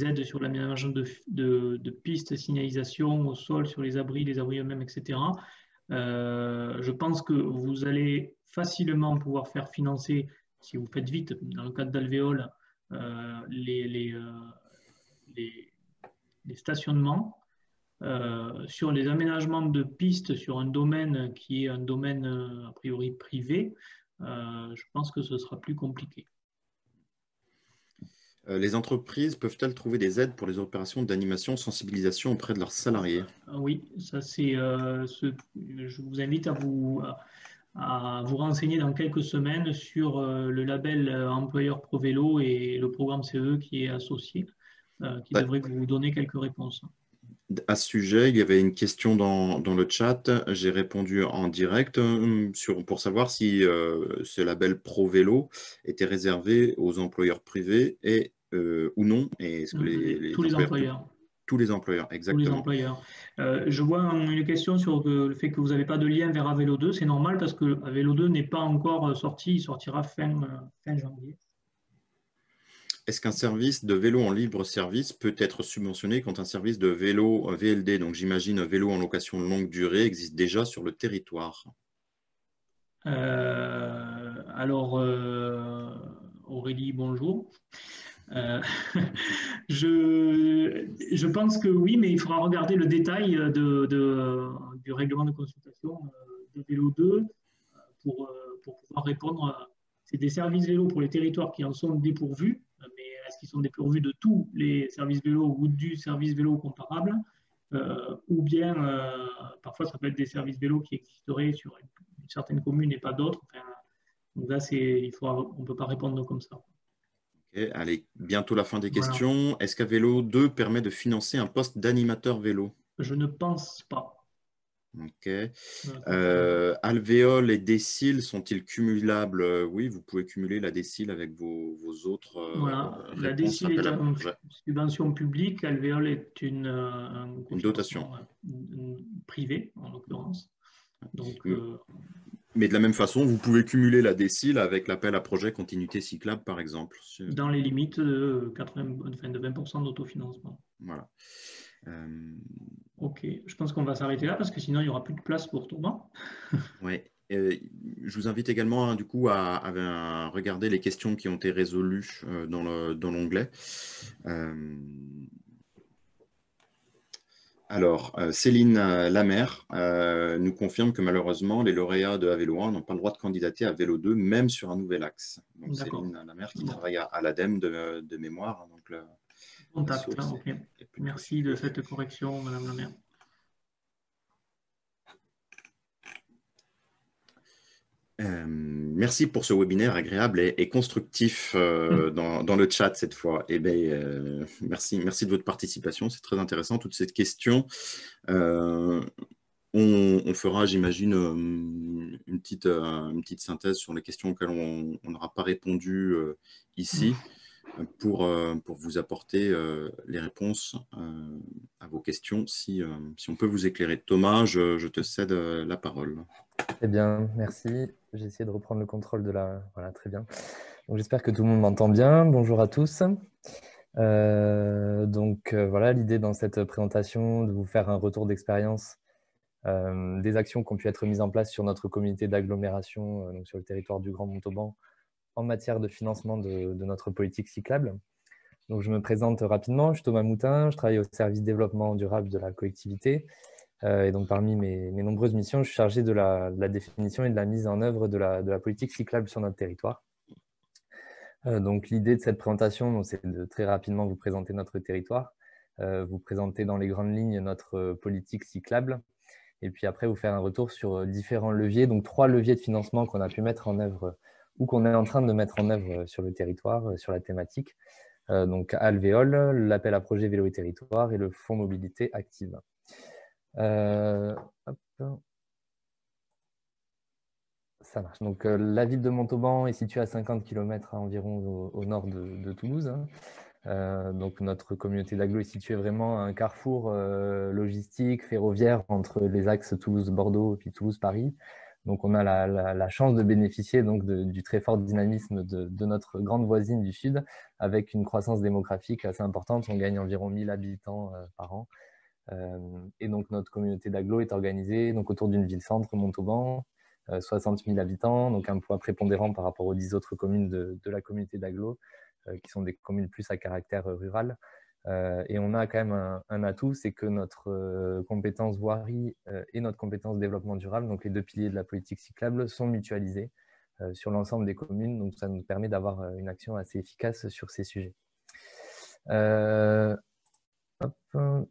aides sur l'aménagement de pistes, signalisation au sol, sur les abris eux-mêmes, etc. Je pense que vous allez facilement pouvoir faire financer, si vous faites vite, dans le cadre d'Alvéole, les stationnements. sur les aménagements de pistes sur un domaine qui est un domaine a priori privé, je pense que ce sera plus compliqué. Les entreprises peuvent-elles trouver des aides pour les opérations d'animation, sensibilisation auprès de leurs salariés? Oui, ça c'est je vous invite à vous renseigner dans quelques semaines sur le label employeur Pro Vélo et le programme CE qui est associé, qui Ouais. devrait vous donner quelques réponses. À ce sujet, il y avait une question dans le chat. J'ai répondu en direct pour savoir si ce label Pro Vélo était réservé aux employeurs privés ou non. Et est-ce que Tous les les employeurs employeurs. tous les employeurs, Tous les exactement. employeurs. Je vois une question sur le fait que vous n'avez pas de lien vers Avelo 2. C'est normal parce que Avelo 2 n'est pas encore sorti. Il sortira fin janvier. Est-ce qu'un service de vélo en libre service peut être subventionné quand un service de vélo VLD, donc j'imagine vélo en location longue durée, existe déjà sur le territoire? Alors, Aurélie, bonjour. Euh, je pense que oui, mais il faudra regarder le détail du règlement de consultation de Vélo 2 pour pouvoir répondre. C'est des services vélo pour les territoires qui en sont dépourvus, mais est-ce qu'ils sont dépourvus de tous les services vélo ou du service vélo comparable ou bien parfois ça peut être des services vélo qui existeraient sur une certaine commune et pas d'autres. Enfin, donc là, on ne peut pas répondre comme ça. Ok, allez, bientôt la fin des Voilà. questions. Est-ce qu'Avelo 2 permet de financer un poste d'animateur vélo? Je ne pense pas. Ok. Je ne pense pas. Alvéole et décile sont-ils cumulables? Oui, vous pouvez cumuler la décile avec vos autres Voilà. La réponses, DSIL est appel à une projet. subvention publique, Alvéole est un Une dotation. cofinancement privé, en l'occurrence. Donc, Mais de la même façon, vous pouvez cumuler la décile avec l'appel à projet continuité cyclable, par exemple. dans les limites de 80, enfin, de 20% d'autofinancement. Voilà. Ok, je pense qu'on va s'arrêter là parce que sinon il n'y aura plus de place pour Thomas. Ouais. Je vous invite également du coup à regarder les questions qui ont été résolues dans l'onglet. Alors, Céline Lamère nous confirme que malheureusement, les lauréats de Vélo 1 n'ont pas le droit de candidater à Vélo 2, même sur un nouvel axe. Donc, D'accord. Céline Lamère qui Bon, travaille à l'ADEME de mémoire. Donc, la contact, hein, source ok. est plutôt Merci de sûre. cette correction, Madame la maire. Merci pour ce webinaire agréable et constructif dans le chat cette fois. Merci de votre participation, c'est très intéressant, toutes ces questions. On fera, j'imagine, une petite synthèse sur les questions auxquelles on n'aura pas répondu ici pour vous apporter les réponses à vos questions si on peut vous éclairer. Thomas, je te cède la parole. Très bien, merci. J'ai essayé de reprendre le contrôle de la... Voilà, très bien. Donc, j'espère que tout le monde m'entend bien. Bonjour à tous. Voilà, l'idée dans cette présentation, de vous faire un retour d'expérience des actions qui ont pu être mises en place sur notre communauté d'agglomération, donc sur le territoire du Grand Montauban, en matière de financement de notre politique cyclable. Donc, je me présente rapidement. Je suis Thomas Moutin, je travaille au service développement durable de la collectivité. Et donc, parmi mes nombreuses missions, je suis chargé de la définition et de la mise en œuvre de la politique cyclable sur notre territoire. Donc, l'idée de cette présentation, c'est de très rapidement vous présenter notre territoire, vous présenter dans les grandes lignes notre politique cyclable, et puis après, vous faire un retour sur différents leviers, donc 3 leviers de financement qu'on a pu mettre en œuvre ou qu'on est en train de mettre en œuvre sur le territoire, sur la thématique. Donc, Alvéole, l'appel à projet vélo et territoire et le fonds mobilité active. Ça marche. Donc, la ville de Montauban est située à 50 km environ au nord de Toulouse. Donc, notre communauté d'agglo est située vraiment à un carrefour logistique, ferroviaire entre les axes Toulouse-Bordeaux et puis Toulouse-Paris. Donc, on a la chance de bénéficier donc, du très fort dynamisme de notre grande voisine du Sud, avec une croissance démographique assez importante. On gagne environ 1000 habitants par an. Et donc, notre communauté d'agglo est organisée donc, autour d'une ville-centre, Montauban, 60 000 habitants, donc un poids prépondérant par rapport aux 10 autres communes de la communauté d'agglo, qui sont des communes plus à caractère rural. Et on a quand même un atout, c'est que notre compétence voirie et notre compétence développement durable, donc les deux piliers de la politique cyclable, sont mutualisés sur l'ensemble des communes. Donc ça nous permet d'avoir une action assez efficace sur ces sujets.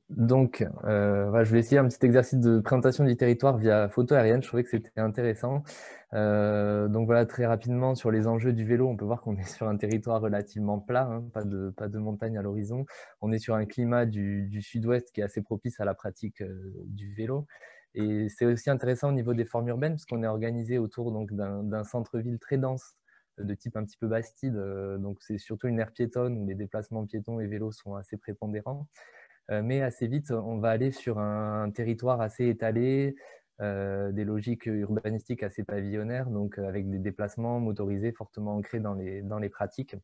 Donc, voilà, je vais essayer un petit exercice de présentation du territoire via photo aérienne. Je trouvais que c'était intéressant. Donc voilà, très rapidement, sur les enjeux du vélo, on peut voir qu'on est sur un territoire relativement plat, hein, pas de montagne à l'horizon. On est sur un climat du sud-ouest qui est assez propice à la pratique du vélo. Et c'est aussi intéressant au niveau des formes urbaines, puisqu'on est organisé autour d'un centre-ville très dense, de type un petit peu Bastide. Donc c'est surtout une aire piétonne où les déplacements piétons et vélos sont assez prépondérants. Mais assez vite, on va aller sur un territoire assez étalé, des logiques urbanistiques assez pavillonnaires, donc avec des déplacements motorisés fortement ancrés dans les pratiques.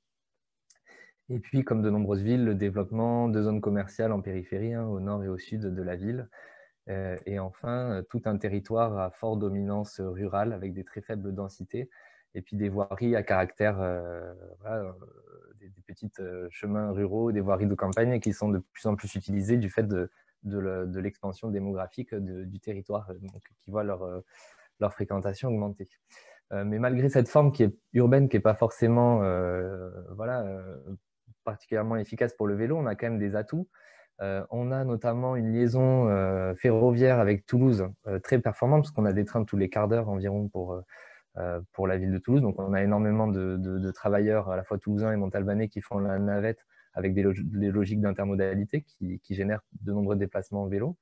Et puis, comme de nombreuses villes, le développement de zones commerciales en périphérie, hein, au nord et au sud de la ville. Et enfin, tout un territoire à forte dominance rurale avec des très faibles densités, et puis des voiries à caractère, voilà, des petits chemins ruraux, des voiries de campagne qui sont de plus en plus utilisées du fait de l'expansion démographique du territoire, donc, qui voit leur fréquentation augmenter. Mais malgré cette forme qui est urbaine, qui n'est pas forcément voilà, particulièrement efficace pour le vélo, on a quand même des atouts. On a notamment une liaison ferroviaire avec Toulouse très performante, parce qu'on a des trains tous les quarts d'heure environ pour la ville de Toulouse. Donc, on a énormément de travailleurs, à la fois toulousains et montalbanais, qui font la navette avec des logiques d'intermodalité qui génèrent de nombreux déplacements en vélo.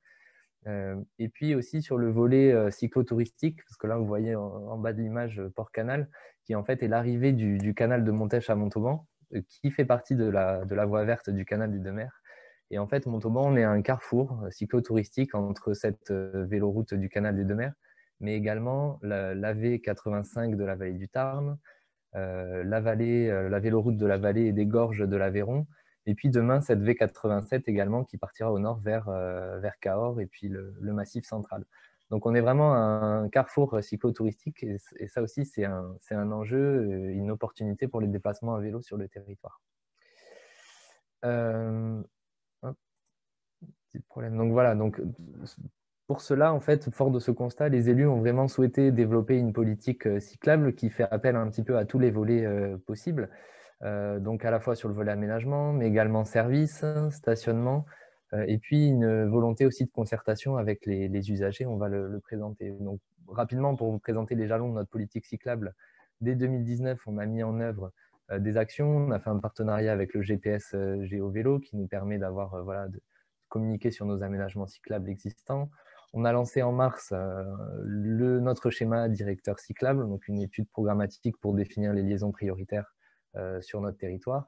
Et puis aussi sur le volet cyclotouristique, parce que là, vous voyez en bas de l'image Port-Canal, qui en fait est l'arrivée du canal de Montèche à Montauban, qui fait partie de la voie verte du canal du Demer. Et en fait, Montauban, on est à un carrefour cyclotouristique entre cette véloroute du canal du Demer, mais également la V85 de la vallée du Tarn, la véloroute de la vallée et des gorges de l'Aveyron, et puis demain, cette V87 également qui partira au nord vers Cahors et puis le Massif central. Donc, on est vraiment à un carrefour cyclotouristique, et ça aussi, c'est un enjeu, une opportunité pour les déplacements à vélo sur le territoire. Petit problème. Donc voilà, donc, pour cela, en fait, fort de ce constat, les élus ont vraiment souhaité développer une politique cyclable qui fait appel un petit peu à tous les volets possibles. Donc à la fois sur le volet aménagement, mais également services, stationnement, et puis une volonté aussi de concertation avec les usagers, on va le présenter. Donc rapidement, pour vous présenter les jalons de notre politique cyclable, dès 2019, on a mis en œuvre des actions. On a fait un partenariat avec le GPS GeoVélo qui nous permet d'avoir voilà, de communiquer sur nos aménagements cyclables existants. On a lancé en mars notre schéma directeur cyclable, donc une étude programmatique pour définir les liaisons prioritaires sur notre territoire.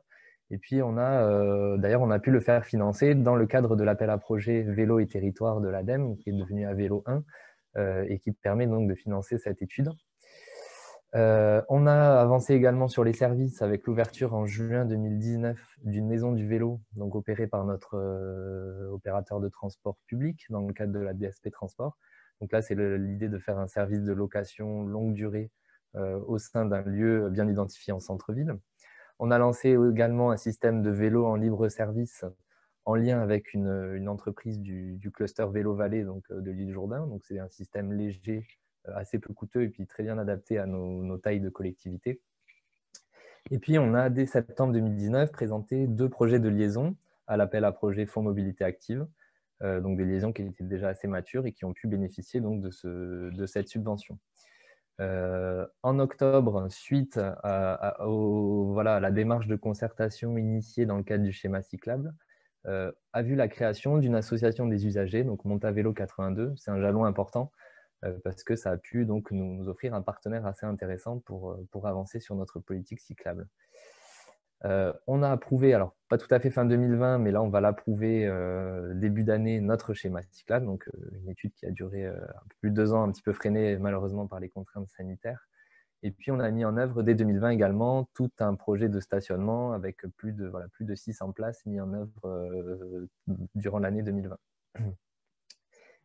Et puis, d'ailleurs, on a pu le faire financer dans le cadre de l'appel à projet Vélo et Territoire de l'ADEME, qui est devenu Avélo 1, et qui permet donc de financer cette étude. On a avancé également sur les services avec l'ouverture en juin 2019 d'une maison du vélo, donc opérée par notre opérateur de transport public dans le cadre de la DSP Transport. Donc là, c'est l'idée de faire un service de location longue durée au sein d'un lieu bien identifié en centre-ville. On a lancé également un système de vélo en libre service en lien avec une entreprise du cluster Vélo Vallée, donc de l'île Jourdain. Donc c'est un système léger, assez peu coûteux et puis très bien adapté à nos tailles de collectivité. Et puis on a dès septembre 2019 présenté 2 projets de liaison à l'appel à projet Fonds Mobilité Active, donc des liaisons qui étaient déjà assez matures et qui ont pu bénéficier donc de cette subvention. En octobre, suite à la démarche de concertation initiée dans le cadre du schéma cyclable, a vu la création d'une association des usagers, donc Montavélo 82. C'est un jalon important parce que ça a pu donc nous offrir un partenaire assez intéressant pour avancer sur notre politique cyclable. On a approuvé, alors pas tout à fait fin 2020, mais là on va l'approuver début d'année, notre schéma cyclable, donc une étude qui a duré un peu plus de 2 ans, un petit peu freinée malheureusement par les contraintes sanitaires. Et puis on a mis en œuvre dès 2020 également tout un projet de stationnement avec plus de 600 places mis en œuvre durant l'année 2020.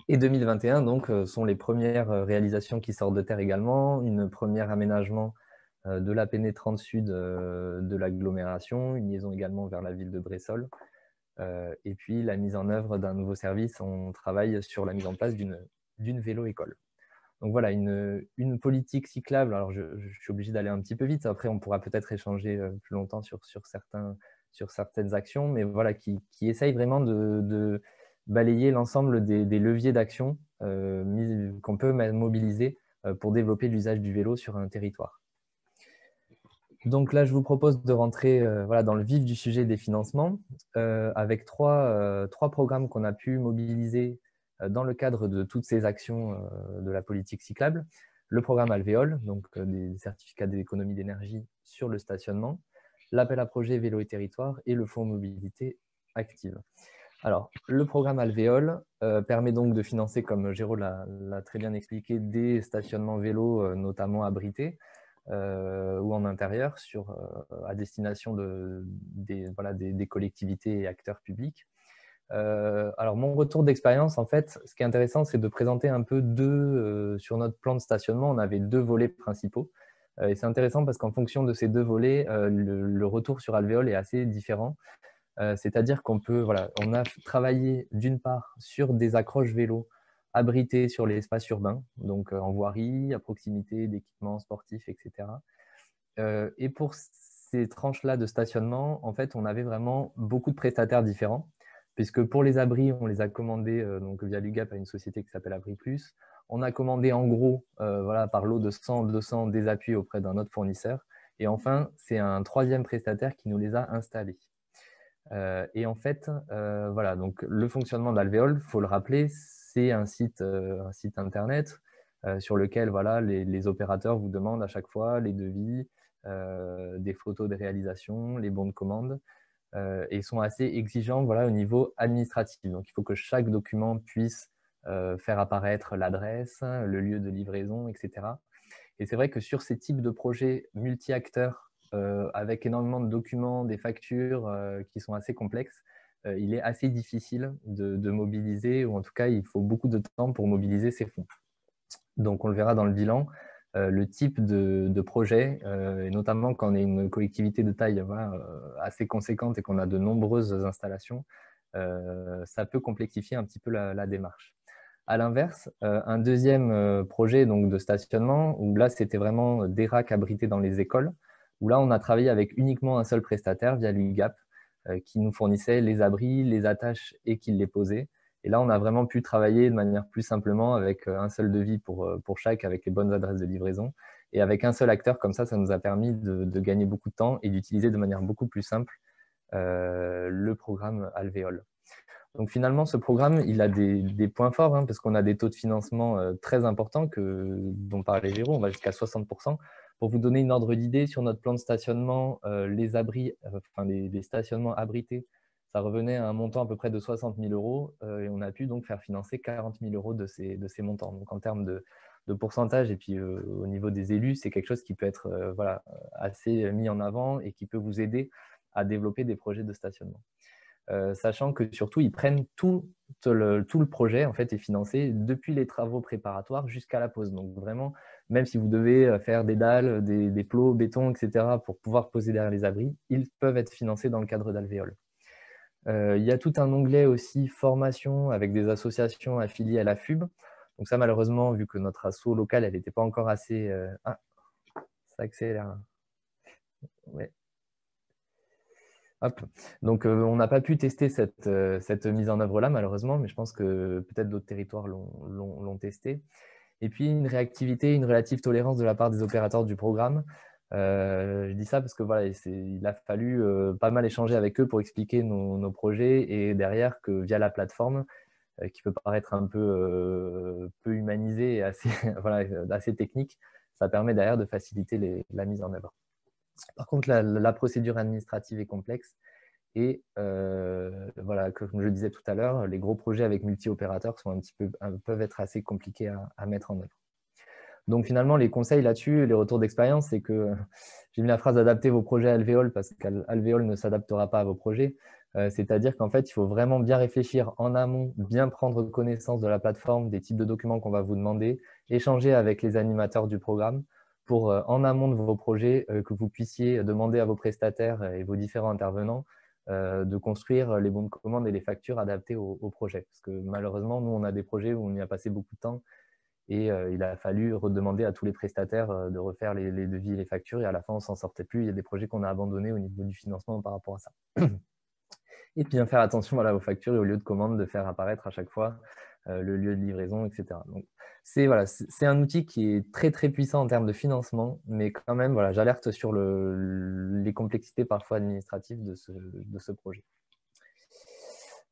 Et 2021 donc sont les premières réalisations qui sortent de terre également, une première aménagement de la pénétrante sud de l'agglomération, une liaison également vers la ville de Bressolles, Et puis, la mise en œuvre d'un nouveau service, on travaille sur la mise en place d'une vélo-école. Donc voilà, une politique cyclable. Alors, je suis obligé d'aller un petit peu vite. Après, on pourra peut-être échanger plus longtemps sur certaines actions, mais voilà, qui essaye vraiment de balayer l'ensemble des leviers d'action qu'on peut mobiliser pour développer l'usage du vélo sur un territoire. Donc là, je vous propose de rentrer voilà, dans le vif du sujet des financements avec trois programmes qu'on a pu mobiliser dans le cadre de toutes ces actions de la politique cyclable. Le programme Alvéole, donc des certificats d'économie d'énergie sur le stationnement, l'appel à projet vélo et territoire et le fonds mobilité active. Alors, le programme Alvéole permet donc de financer, comme Géraud l'a très bien expliqué, des stationnements vélos notamment abrités ou en intérieur à destination des collectivités et acteurs publics. Alors, mon retour d'expérience, en fait, ce qui est intéressant, c'est de présenter un peu sur notre plan de stationnement, on avait deux volets principaux. Et c'est intéressant parce qu'en fonction de ces deux volets, le retour sur Alvéole est assez différent. C'est-à-dire qu'on on a travaillé d'une part sur des accroches vélos abrités sur l'espace urbain, donc en voirie, à proximité d'équipements sportifs, etc. Et pour ces tranches-là de stationnement, en fait, on avait vraiment beaucoup de prestataires différents, puisque pour les abris, on les a commandés donc via l'UGAP à une société qui s'appelle Abri Plus. On a commandé en gros, par lot de 100-200 des appuis auprès d'un autre fournisseur. Et enfin, c'est un troisième prestataire qui nous les a installés. Et en fait, voilà, donc le fonctionnement d'Alvéole, il faut le rappeler, c'est un site internet sur lequel voilà, les opérateurs vous demandent à chaque fois les devis, des photos de réalisation, les bons de commande, et sont assez exigeants voilà, au niveau administratif. Donc, il faut que chaque document puisse faire apparaître l'adresse, le lieu de livraison, etc. Et c'est vrai que sur ces types de projets multi-acteurs, avec énormément de documents, des factures qui sont assez complexes, il est assez difficile de mobiliser, ou en tout cas, il faut beaucoup de temps pour mobiliser ces fonds. Donc, on le verra dans le bilan, le type de projet, et notamment quand on est une collectivité de taille assez conséquente et qu'on a de nombreuses installations, ça peut complexifier un petit peu la démarche. À l'inverse, un deuxième projet donc, de stationnement, où là, c'était vraiment des racks abrités dans les écoles, où là, on a travaillé avec uniquement un seul prestataire via l'UGAP, qui nous fournissait les abris, les attaches et qui les posait. Et là, on a vraiment pu travailler de manière plus simplement avec un seul devis pour chaque, avec les bonnes adresses de livraison. Et avec un seul acteur, comme ça nous a permis de gagner beaucoup de temps et d'utiliser de manière beaucoup plus simple le programme Alvéole. Donc finalement, ce programme, il a des points forts, parce qu'on a des taux de financement très importants dont parlait Géraud, on va jusqu'à 60%. Pour vous donner une ordre d'idée, sur notre plan de stationnement, les stationnements abrités, ça revenait à un montant à peu près de 60 000 euros et on a pu donc faire financer 40 000 euros de ces montants. Donc en termes de pourcentage et puis au niveau des élus, c'est quelque chose qui peut être assez mis en avant et qui peut vous aider à développer des projets de stationnement. Sachant que surtout, ils prennent tout le projet en fait, est financé depuis les travaux préparatoires jusqu'à la pose. Donc vraiment, même si vous devez faire des dalles, des plots, béton, etc. pour pouvoir poser derrière les abris, ils peuvent être financés dans le cadre d'Alvéole. Il y a tout un onglet aussi formation avec des associations affiliées à la FUB. Donc ça, malheureusement, vu que notre asso local, elle n'était pas encore assez... Ah, ça accélère. Ouais. Hop. Donc, on n'a pas pu tester cette mise en œuvre-là, malheureusement, mais je pense que peut-être d'autres territoires l'ont testé. Et puis, une réactivité, une relative tolérance de la part des opérateurs du programme. Je dis ça parce que voilà, il a fallu pas mal échanger avec eux pour expliquer nos projets et derrière que via la plateforme, qui peut paraître un peu humanisée et assez, assez technique, ça permet derrière de faciliter la mise en œuvre. Par contre, la procédure administrative est complexe et voilà, comme je le disais tout à l'heure, les gros projets avec multi-opérateurs peuvent être assez compliqués à mettre en œuvre. Donc finalement, les conseils là-dessus, les retours d'expérience, c'est que j'ai mis la phrase « adapter vos projets à Alvéole » parce qu'Alvéole ne s'adaptera pas à vos projets. C'est-à-dire qu'en fait, il faut vraiment bien réfléchir en amont, bien prendre connaissance de la plateforme, des types de documents qu'on va vous demander, échanger avec les animateurs du programme pour, en amont de vos projets, que vous puissiez demander à vos prestataires et vos différents intervenants de construire les bons de commande et les factures adaptés au projet. Parce que malheureusement, nous, on a des projets où on y a passé beaucoup de temps et il a fallu redemander à tous les prestataires de refaire les devis et les factures et à la fin, on ne s'en sortait plus. Il y a des projets qu'on a abandonnés au niveau du financement par rapport à ça. Et bien faire attention voilà, aux factures et aux lieux de commande, de faire apparaître à chaque fois le lieu de livraison, etc. Donc, c'est un outil qui est très, très puissant en termes de financement, mais quand même, voilà, j'alerte sur les complexités parfois administratives de ce projet.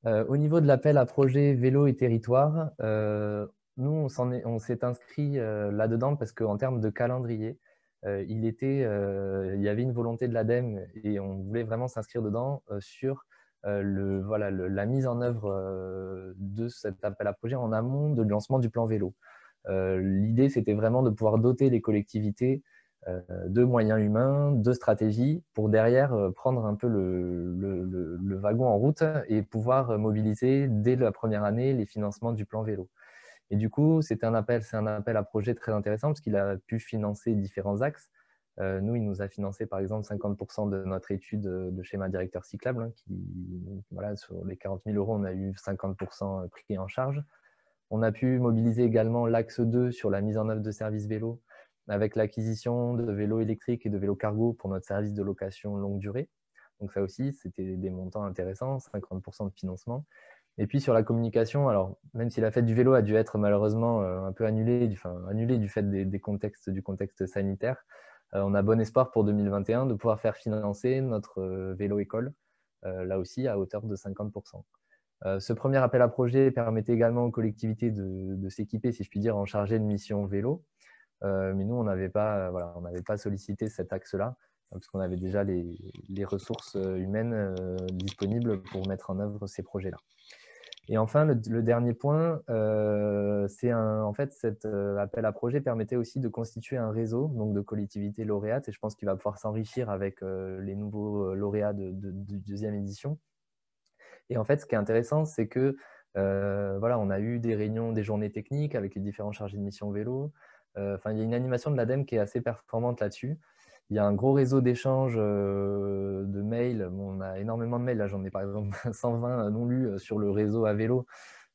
Au niveau de l'appel à projet vélo et territoire, nous, on s'est inscrit là-dedans parce qu'en termes de calendrier, il y avait une volonté de l'ADEME et on voulait vraiment s'inscrire dedans sur la mise en œuvre de cet appel à projet en amont de lancement du plan vélo. L'idée, c'était vraiment de pouvoir doter les collectivités de moyens humains, de stratégies, pour derrière prendre un peu le wagon en route et pouvoir mobiliser dès la première année les financements du plan vélo. Et du coup, c'est un appel à projet très intéressant parce qu'il a pu financer différents axes. Nous, il nous a financé par exemple 50% de notre étude de schéma directeur cyclable. Hein, voilà, sur les 40 000 €, on a eu 50% pris en charge. On a pu mobiliser également l'axe 2 sur la mise en œuvre de services vélo avec l'acquisition de vélos électriques et de vélos cargo pour notre service de location longue durée. Donc ça aussi, c'était des montants intéressants, 50% de financement. Et puis sur la communication, alors même si la fête du vélo a dû être malheureusement un peu annulée, du fait du contexte sanitaire, on a bon espoir pour 2021 de pouvoir faire financer notre vélo école, là aussi à hauteur de 50%. Ce premier appel à projet permettait également aux collectivités de s'équiper, si je puis dire, en chargé de mission vélo. Mais nous, on n'avait pas sollicité cet axe-là, parce qu'on avait déjà les ressources humaines disponibles pour mettre en œuvre ces projets-là. Et enfin, le dernier point, en fait, cet appel à projet permettait aussi de constituer un réseau donc de collectivités lauréates, et je pense qu'il va pouvoir s'enrichir avec les nouveaux lauréats de deuxième édition. Et en fait, ce qui est intéressant, c'est que voilà, on a eu des réunions, des journées techniques avec les différents chargés de mission vélo. Il y a une animation de l'ADEME qui est assez performante là-dessus. Il y a un gros réseau d'échanges de mails. Bon, on a énormément de mails. Là, j'en ai par exemple 120 non lus sur le réseau à vélo.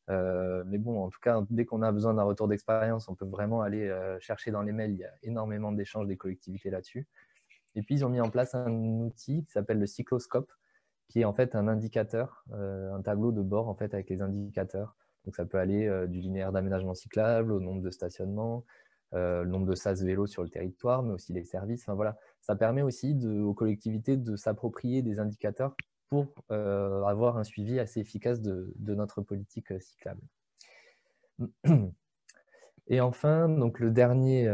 Mais bon, en tout cas, dès qu'on a besoin d'un retour d'expérience, on peut vraiment aller chercher dans les mails. Il y a énormément d'échanges des collectivités là-dessus. Et puis, ils ont mis en place un outil qui s'appelle le cycloscope, qui est en fait un indicateur, un tableau de bord en fait, avec les indicateurs. Donc, ça peut aller du linéaire d'aménagement cyclable au nombre de stationnements, le nombre de sas vélo sur le territoire, mais aussi les services. Enfin, voilà. Ça permet aussi aux collectivités de s'approprier des indicateurs pour avoir un suivi assez efficace de notre politique cyclable. Et enfin, donc le dernier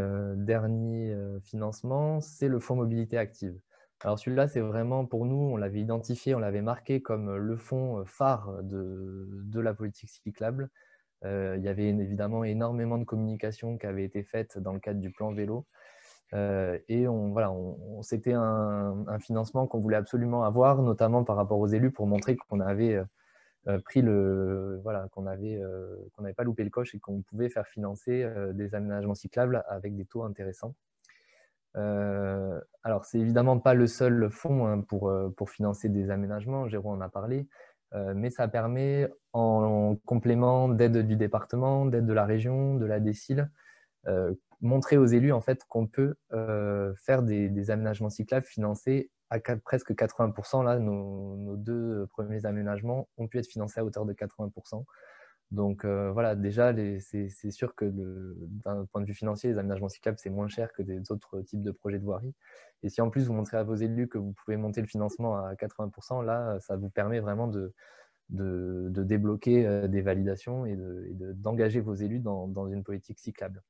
financement, c'est le fonds mobilité active. Alors celui-là, c'est vraiment pour nous, on l'avait identifié, on l'avait marqué comme le fonds phare de la politique cyclable. Il y avait évidemment énormément de communication qui avait été faite dans le cadre du plan vélo. Et c'était un financement qu'on voulait absolument avoir, notamment par rapport aux élus, pour montrer qu'on avait qu'on n'avait pas loupé le coche et qu'on pouvait faire financer des aménagements cyclables avec des taux intéressants. Alors, c'est évidemment pas le seul fonds hein, pour financer des aménagements, Jérôme en a parlé, mais ça permet en complément d'aide du département, d'aide de la région, de la DSIL, montrer aux élus en fait, qu'on peut faire des aménagements cyclables financés à presque 80%. Là, nos deux premiers aménagements ont pu être financés à hauteur de 80%. Donc voilà, déjà, c'est sûr que d'un point de vue financier, les aménagements cyclables, c'est moins cher que des autres types de projets de voirie. Et si en plus, vous montrez à vos élus que vous pouvez monter le financement à 80%, là, ça vous permet vraiment de débloquer des validations et d'engager vos élus dans une politique cyclable.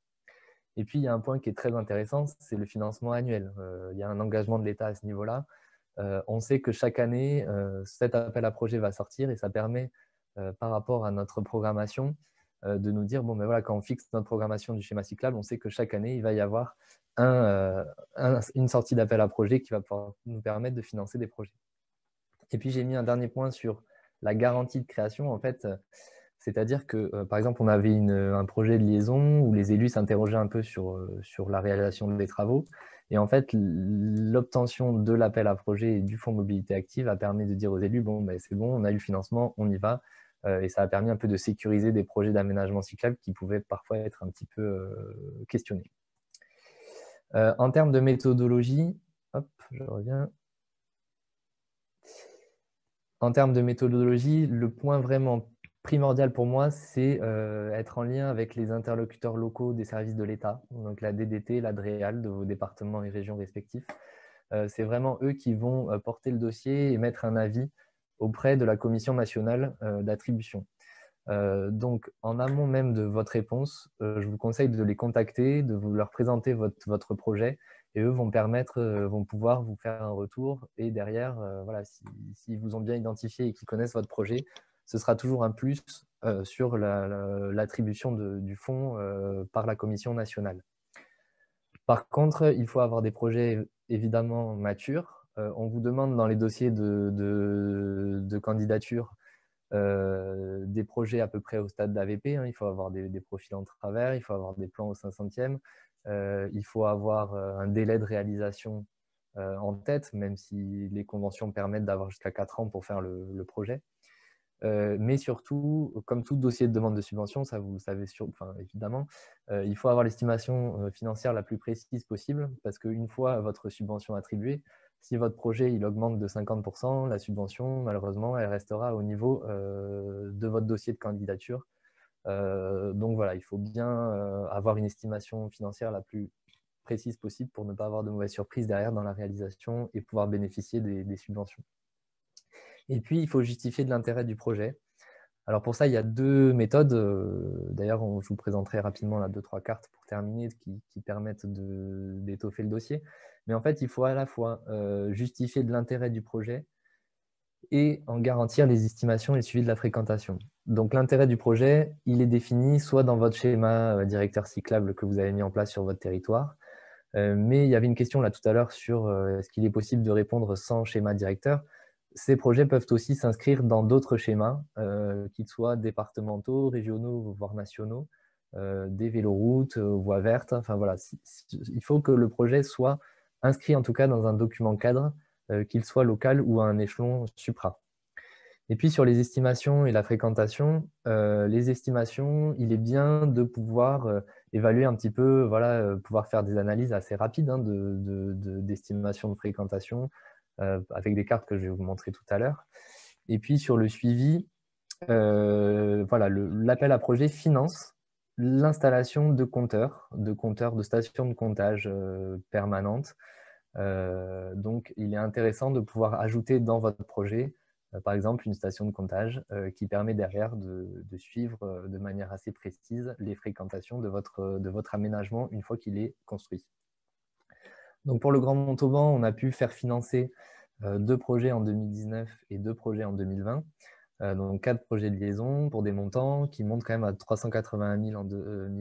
Et puis, il y a un point qui est très intéressant, c'est le financement annuel. Il y a un engagement de l'État à ce niveau-là. On sait que chaque année, cet appel à projet va sortir et ça permet, par rapport à notre programmation, de nous dire, bon, ben voilà, quand on fixe notre programmation du schéma cyclable, on sait que chaque année, il va y avoir une sortie d'appel à projet qui va pouvoir nous permettre de financer des projets. Et puis, j'ai mis un dernier point sur la garantie de création. En fait, c'est-à-dire que, par exemple, on avait un projet de liaison où les élus s'interrogeaient un peu sur la réalisation des travaux. Et en fait, l'obtention de l'appel à projet et du fonds mobilité active a permis de dire aux élus, bon, ben, c'est bon, on a eu le financement, on y va. Et ça a permis un peu de sécuriser des projets d'aménagement cyclable qui pouvaient parfois être un petit peu questionnés. En termes de méthodologie, hop, je reviens. En termes de méthodologie, le point vraiment primordial pour moi, c'est être en lien avec les interlocuteurs locaux des services de l'État, donc la DDT, la DREAL de vos départements et régions respectifs. C'est vraiment eux qui vont porter le dossier et mettre un avis auprès de la Commission nationale d'attribution. Donc, en amont même de votre réponse, je vous conseille de les contacter, de vous leur présenter votre projet, et eux vont pouvoir vous faire un retour. Et derrière, voilà, s'ils vous ont bien identifié et qu'ils connaissent votre projet, ce sera toujours un plus sur l'attribution du fonds par la Commission nationale. Par contre, il faut avoir des projets évidemment matures. On vous demande dans les dossiers de candidature des projets à peu près au stade d'AVP. Il faut avoir des profils en travers, il faut avoir des plans au 500e, il faut avoir un délai de réalisation en tête, même si les conventions permettent d'avoir jusqu'à 4 ans pour faire le projet. Mais surtout, comme tout dossier de demande de subvention, ça vous le savez évidemment, il faut avoir l'estimation financière la plus précise possible, parce qu'une fois votre subvention attribuée, si votre projet il augmente de 50%, la subvention, malheureusement, elle restera au niveau de votre dossier de candidature. Donc voilà, il faut bien avoir une estimation financière la plus précise possible pour ne pas avoir de mauvaises surprises derrière dans la réalisation et pouvoir bénéficier des subventions. Et puis, il faut justifier de l'intérêt du projet. Alors pour ça, il y a 2 méthodes. D'ailleurs, je vous présenterai rapidement 2-3 cartes pour terminer qui permettent d'étoffer le dossier. Mais en fait, il faut à la fois justifier de l'intérêt du projet et en garantir les estimations et le suivi de la fréquentation. Donc l'intérêt du projet, il est défini soit dans votre schéma directeur cyclable que vous avez mis en place sur votre territoire, mais il y avait une question là tout à l'heure sur est-ce qu'il est possible de répondre sans schéma directeur. Ces projets peuvent aussi s'inscrire dans d'autres schémas, qu'ils soient départementaux, régionaux, voire nationaux, des véloroutes, voies vertes. Enfin voilà, il faut que le projet soit inscrit en tout cas dans un document cadre, qu'il soit local ou à un échelon supra. Et puis sur les estimations et la fréquentation, les estimations, il est bien de pouvoir évaluer un petit peu, voilà, pouvoir faire des analyses assez rapides d'estimation de fréquentation, avec des cartes que je vais vous montrer tout à l'heure. Et puis sur le suivi, voilà, l'appel à projet finance l'installation de compteurs, de stations de comptage permanentes. Donc, il est intéressant de pouvoir ajouter dans votre projet, par exemple, une station de comptage qui permet derrière de suivre de manière assez précise les fréquentations de votre aménagement une fois qu'il est construit. Donc, pour le Grand Montauban, on a pu faire financer 2 projets en 2019 et 2 projets en 2020. Donc 4 projets de liaison pour des montants qui montent quand même à 381 000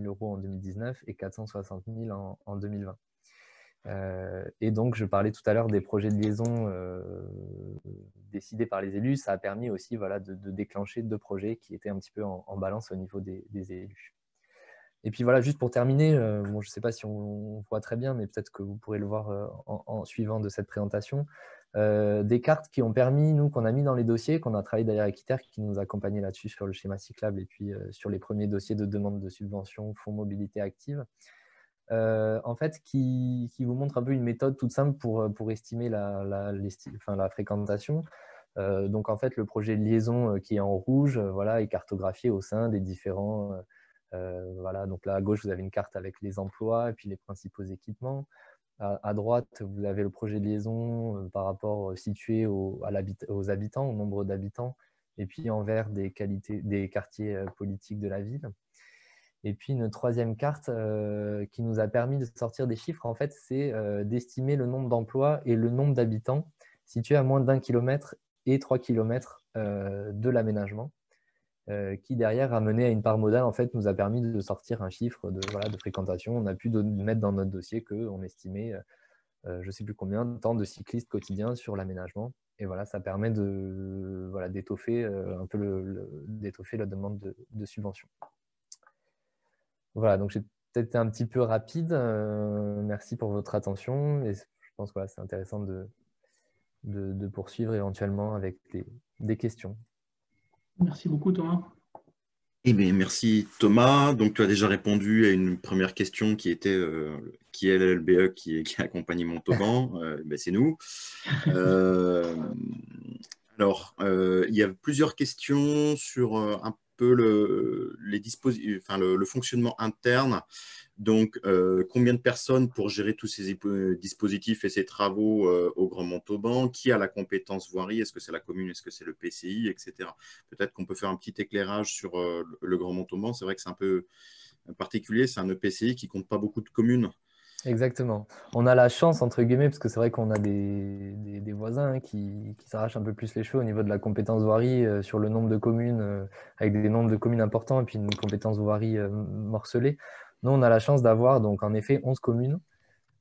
euros en 2019 et 460 000 en 2020. Et donc, je parlais tout à l'heure des projets de liaison décidés par les élus. Ça a permis aussi, voilà, de déclencher 2 projets qui étaient un petit peu en balance au niveau des élus. Et puis voilà, juste pour terminer, bon, je ne sais pas si on voit très bien, mais peut-être que vous pourrez le voir en suivant de cette présentation, des cartes qui ont permis, nous, qu'on a mis dans les dossiers, qu'on a travaillé d'ailleurs avec ITER, qui nous accompagnait là-dessus sur le schéma cyclable et puis sur les premiers dossiers de demande de subvention, fonds mobilité active. En fait, qui vous montre un peu une méthode toute simple pour estimer la fréquentation. Donc, en fait, le projet de liaison qui est en rouge, voilà, est cartographié au sein des différents... voilà, donc là, à gauche, vous avez une carte avec les emplois et puis les principaux équipements. À droite, vous avez le projet de liaison par rapport situé aux habitants, au nombre d'habitants, et puis en vert, des quartiers politiques de la ville. Et puis une troisième carte qui nous a permis de sortir des chiffres, en fait, c'est d'estimer le nombre d'emplois et le nombre d'habitants situés à moins d'1 kilomètre et 3 km de l'aménagement, qui derrière a mené à une part modale, en fait, nous a permis de sortir un chiffre de fréquentation. On a pu mettre dans notre dossier qu'on estimait, je ne sais plus combien, tant de cyclistes quotidiens sur l'aménagement. Et voilà, ça permet d'étoffer un peu d'étoffer la demande de subvention. Voilà, donc j'ai C'était un petit peu rapide. Merci pour votre attention. Et je pense que c'est intéressant de poursuivre éventuellement avec des questions. Merci beaucoup, Thomas. Eh bien, merci Thomas. Donc, tu as déjà répondu à une première question qui était qui est l'LBE qui accompagne Montauban. C'est nous. Alors, il y a plusieurs questions sur un peu le fonctionnement interne. Donc, combien de personnes pour gérer tous ces dispositifs et ces travaux au Grand Montauban? Qui a la compétence voirie? Est-ce que c'est la commune? Est-ce que c'est le PCI, etc. Peut-être qu'on peut faire un petit éclairage sur le Grand Montauban. C'est vrai que c'est un peu particulier. C'est un EPCI qui ne compte pas beaucoup de communes. Exactement. On a la chance, entre guillemets, parce que c'est vrai qu'on a des voisins hein, qui s'arrachent un peu plus les cheveux au niveau de la compétence voirie sur le nombre de communes, avec des nombres de communes importants et puis une compétence voirie morcelée. Nous, on a la chance d'avoir, donc en effet, 11 communes.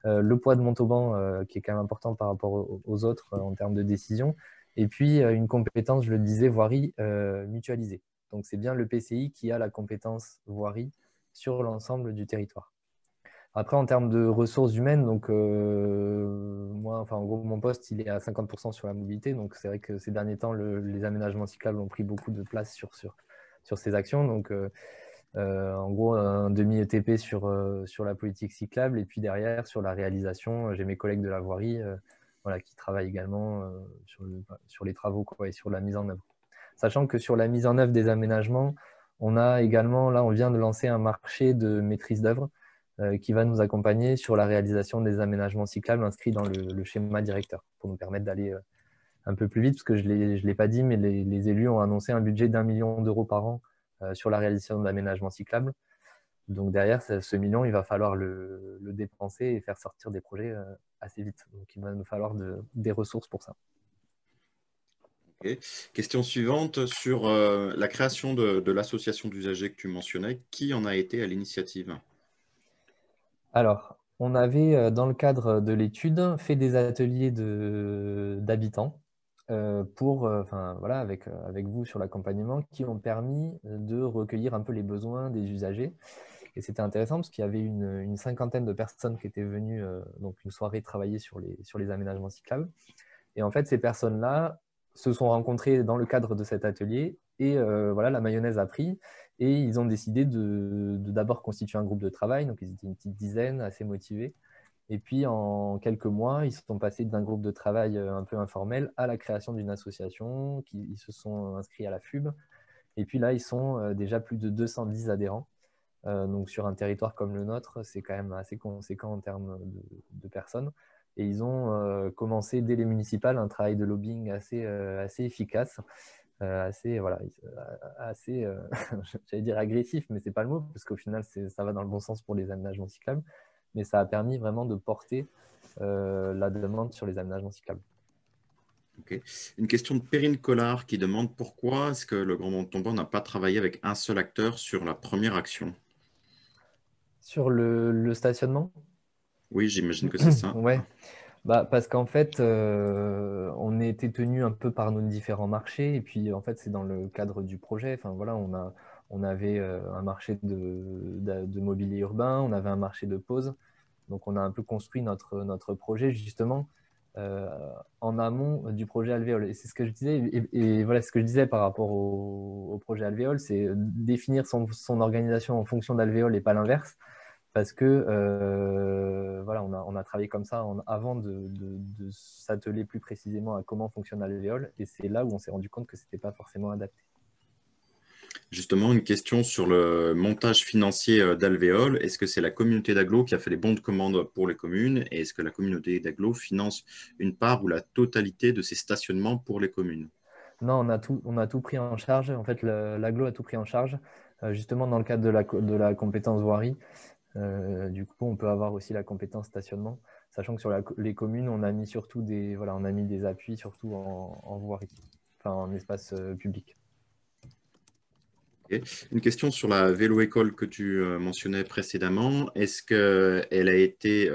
Le poids de Montauban, qui est quand même important par rapport aux autres en termes de décision. Et puis, une compétence, je le disais, voirie mutualisée. Donc, c'est bien le PCI qui a la compétence voirie sur l'ensemble du territoire. Après, en termes de ressources humaines, donc moi, en gros, mon poste, il est à 50% sur la mobilité. Donc, c'est vrai que ces derniers temps, les aménagements cyclables ont pris beaucoup de place sur ces actions. Donc, en gros, un demi-ETP sur la politique cyclable. Et puis derrière, sur la réalisation, j'ai mes collègues de la voirie voilà, qui travaillent également sur les travaux et sur la mise en œuvre. Sachant que sur la mise en œuvre des aménagements, on a également, là, on vient de lancer un marché de maîtrise d'œuvre qui va nous accompagner sur la réalisation des aménagements cyclables inscrits dans le schéma directeur pour nous permettre d'aller un peu plus vite, parce que je ne l'ai pas dit, mais les élus ont annoncé un budget d'1 million d'euros par an sur la réalisation d'aménagements cyclables. Donc derrière, ce million, il va falloir le dépenser et faire sortir des projets assez vite. Donc il va nous falloir des ressources pour ça. Okay. Question suivante sur la création de l'association d'usagers que tu mentionnais. Qui en a été à l'initiative? Alors, on avait, dans le cadre de l'étude, fait des ateliers d'habitants voilà, avec vous sur l'accompagnement, qui ont permis de recueillir un peu les besoins des usagers. Et c'était intéressant parce qu'il y avait une cinquantaine de personnes qui étaient venues, donc une soirée, travailler sur les aménagements cyclables. Et en fait, ces personnes-là se sont rencontrées dans le cadre de cet atelier et voilà, la mayonnaise a pris et ils ont décidé de d'abord constituer un groupe de travail. Donc, ils étaient une petite dizaine, assez motivés. Et puis, en quelques mois, ils sont passés d'un groupe de travail un peu informel à la création d'une association. Ils se sont inscrits à la FUB. Et puis là, ils sont déjà plus de 210 adhérents. Donc, sur un territoire comme le nôtre, c'est quand même assez conséquent en termes de personnes. Et ils ont commencé dès les municipales un travail de lobbying assez efficace, voilà, j'allais dire agressif, mais ce n'est pas le mot, parce qu'au final, ça va dans le bon sens pour les aménagements cyclables. Mais ça a permis vraiment de porter la demande sur les aménagements cyclables. Okay. Une question de Perrine Collard qui demande pourquoi est-ce que le Grand Montauban n'a pas travaillé avec un seul acteur sur la première action? Sur le stationnement? Oui, j'imagine que c'est ça. Ouais. Parce qu'en fait, on était tenu un peu par nos différents marchés. Et puis, en fait, c'est dans le cadre du projet. Enfin, voilà, on avait un marché de mobilier urbain, on avait un marché de pause. Donc, on a un peu construit notre projet, justement, en amont du projet Alvéole. Et c'est ce que je disais. Et voilà, ce que je disais par rapport au projet Alvéole, c'est définir son organisation en fonction d'Alvéole et pas l'inverse. Parce que voilà, on a travaillé comme ça avant de s'atteler plus précisément à comment fonctionne l'alvéole. Et c'est là où on s'est rendu compte que ce n'était pas forcément adapté. Justement, une question sur le montage financier d'Alvéole. Est-ce que c'est la communauté d'agglo qui a fait les bons de commande pour les communes? Et est-ce que la communauté d'agglo finance une part ou la totalité de ces stationnements pour les communes? Non, on a tout pris en charge. En fait, l'agglo a tout pris en charge, justement dans le cadre de la compétence voirie. Du coup, on peut avoir aussi la compétence stationnement, sachant que sur les communes, on a mis surtout on a mis des appuis surtout en voirie, enfin en espace public. Okay. Une question sur la vélo-école que tu mentionnais précédemment. Est-ce qu'elle a été…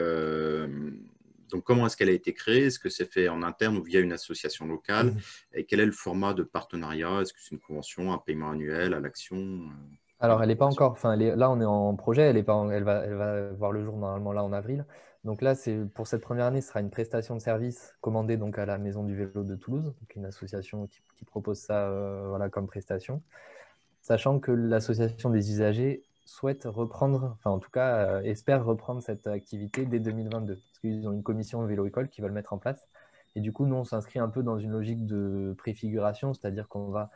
donc, comment est-ce qu'elle a été créée? Est-ce que c'est fait en interne ou via une association locale? Et quel est le format de partenariat? Est-ce que c'est une convention, un paiement annuel, à l'action? Alors, elle n'est pas encore, enfin, là, on est en projet, elle va voir le jour normalement là en avril. Donc là, pour cette première année, ce sera une prestation de service commandée donc à la Maison du Vélo de Toulouse, donc une association qui propose ça voilà, comme prestation. Sachant que l'association des usagers souhaite reprendre, enfin en tout cas espère reprendre cette activité dès 2022, parce qu'ils ont une commission vélo-école qui va le mettre en place. Et du coup, nous, on s'inscrit un peu dans une logique de préfiguration, c'est-à-dire qu'on va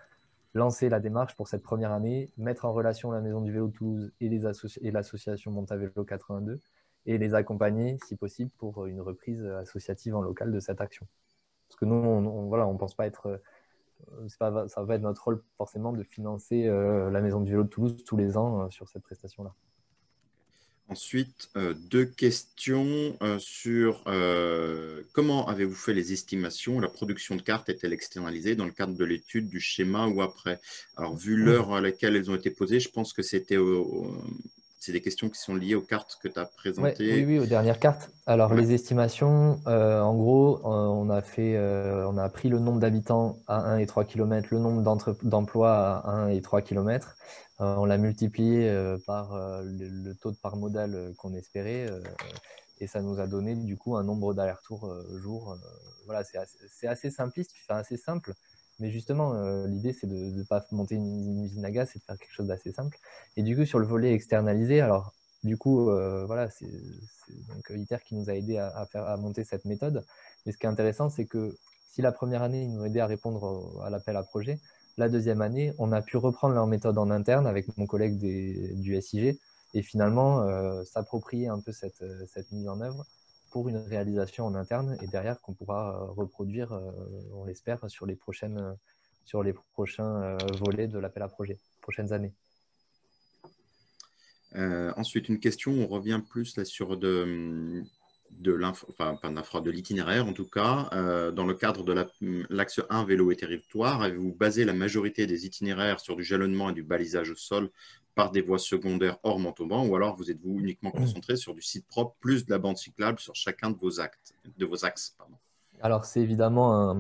lancer la démarche pour cette première année, mettre en relation la Maison du Vélo de Toulouse et l'association Monta Vélo 82, et les accompagner, si possible, pour une reprise associative en local de cette action. Parce que nous, voilà, on ne pense pas être... ça va être notre rôle forcément de financer la Maison du Vélo de Toulouse tous les ans sur cette prestation-là. Ensuite, deux questions sur comment avez-vous fait les estimations? La production de cartes est-elle externalisée dans le cadre de l'étude du schéma ou après? Alors, vu l'heure à laquelle elles ont été posées, je pense que c'est des questions qui sont liées aux cartes que tu as présentées. Oui, aux dernières cartes. Alors, Ouais. les estimations, en gros, on a pris le nombre d'habitants à 1 et 3 km, le nombre d'emplois à 1 et 3 km. On l'a multiplié par le taux de part modale qu'on espérait. Et ça nous a donné du coup un nombre d'allers-retours jour. Voilà, c'est assez simpliste, enfin, assez simple. Mais justement, l'idée, c'est de ne pas monter une usine à gaz, c'est de faire quelque chose d'assez simple. Et du coup, sur le volet externalisé, alors du coup, voilà, c'est donc ITER qui nous a aidé à monter cette méthode. Mais ce qui est intéressant, c'est que si la première année, ils nous ont aidé à répondre à l'appel à projet, la deuxième année, on a pu reprendre leur méthode en interne avec mon collègue du SIG et finalement s'approprier un peu cette mise en œuvre pour une réalisation en interne et derrière qu'on pourra reproduire, on l'espère, sur les prochains volets de l'appel à projet, prochaines années. Ensuite, une question, on revient plus là sur de l'itinéraire en tout cas. Dans le cadre de l'axe 1 vélo et territoire, avez-vous basé la majorité des itinéraires sur du jalonnement et du balisage au sol par des voies secondaires hors Montauban, ou alors vous êtes-vous uniquement concentré sur du site propre plus de la bande cyclable sur chacun de vos axes, pardon. Alors, c'est évidemment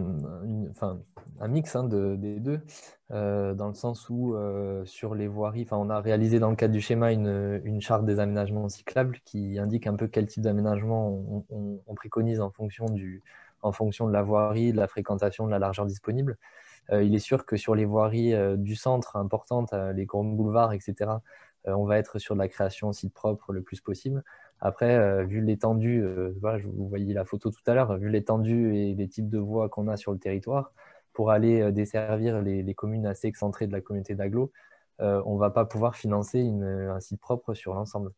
un mix des deux, dans le sens où sur les voiries, on a réalisé dans le cadre du schéma une charte des aménagements cyclables qui indique un peu quel type d'aménagement on préconise en fonction de la voirie, de la fréquentation, de la largeur disponible. Il est sûr que sur les voiries du centre importantes, les grands boulevards, etc., on va être sur de la création site propre le plus possible. Après, vu l'étendue, voilà, vous voyez la photo tout à l'heure, vu l'étendue et les types de voies qu'on a sur le territoire, pour aller desservir les communes assez excentrées de la communauté d'agglo, on ne va pas pouvoir financer un site propre sur l'ensemble.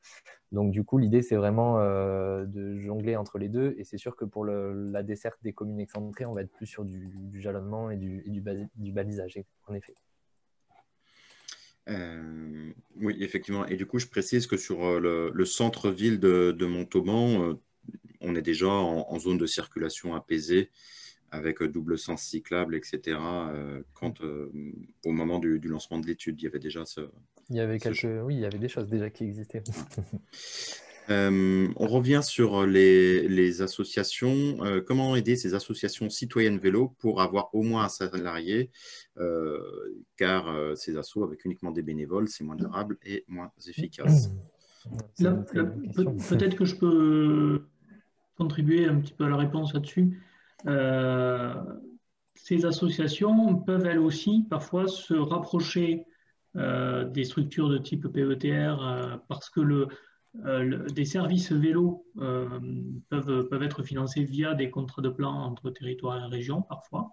Donc du coup, l'idée, c'est vraiment de jongler entre les deux. Et c'est sûr que pour la desserte des communes excentrées, on va être plus sur du jalonnement et du balisage, en effet. Oui, effectivement. Et du coup, je précise que sur le centre-ville de Montauban, on est déjà en zone de circulation apaisée avec double sens cyclable, etc. Au moment du lancement de l'étude, il y avait déjà il y avait des choses déjà qui existaient. On revient sur les associations. Comment aider ces associations citoyennes vélo pour avoir au moins un salarié, car ces assos avec uniquement des bénévoles, c'est moins durable et moins efficace. Peut-être que je peux contribuer un petit peu à la réponse là-dessus. Ces associations peuvent elles aussi parfois se rapprocher des structures de type PETR parce que des services vélos peuvent être financés via des contrats de plan entre territoires et régions parfois.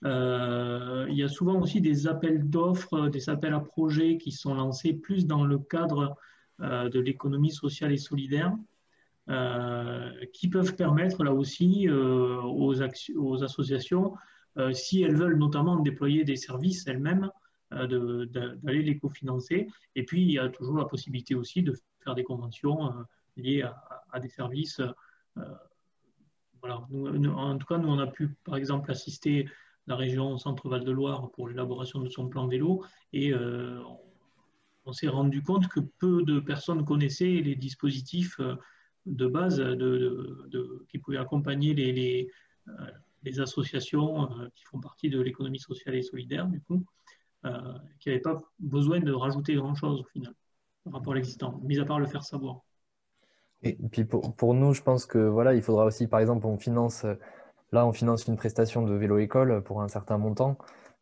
Il y a souvent aussi des appels d'offres, des appels à projets qui sont lancés plus dans le cadre de l'économie sociale et solidaire, qui peuvent permettre là aussi aux associations, si elles veulent notamment déployer des services elles-mêmes, d'aller les cofinancer. Et puis, il y a toujours la possibilité aussi de faire des conventions liées à des services. Voilà. En tout cas, nous, on a pu, par exemple, assister la région Centre-Val de Loire pour l'élaboration de son plan vélo et on s'est rendu compte que peu de personnes connaissaient les dispositifs de base qui pouvaient accompagner les associations qui font partie de l'économie sociale et solidaire, du coup. qui n'avaient pas besoin de rajouter grand-chose au final par rapport à l'existant, mis à part le faire savoir. Et puis pour nous, je pense que voilà, il faudra aussi, par exemple, on finance une prestation de vélo-école pour un certain montant.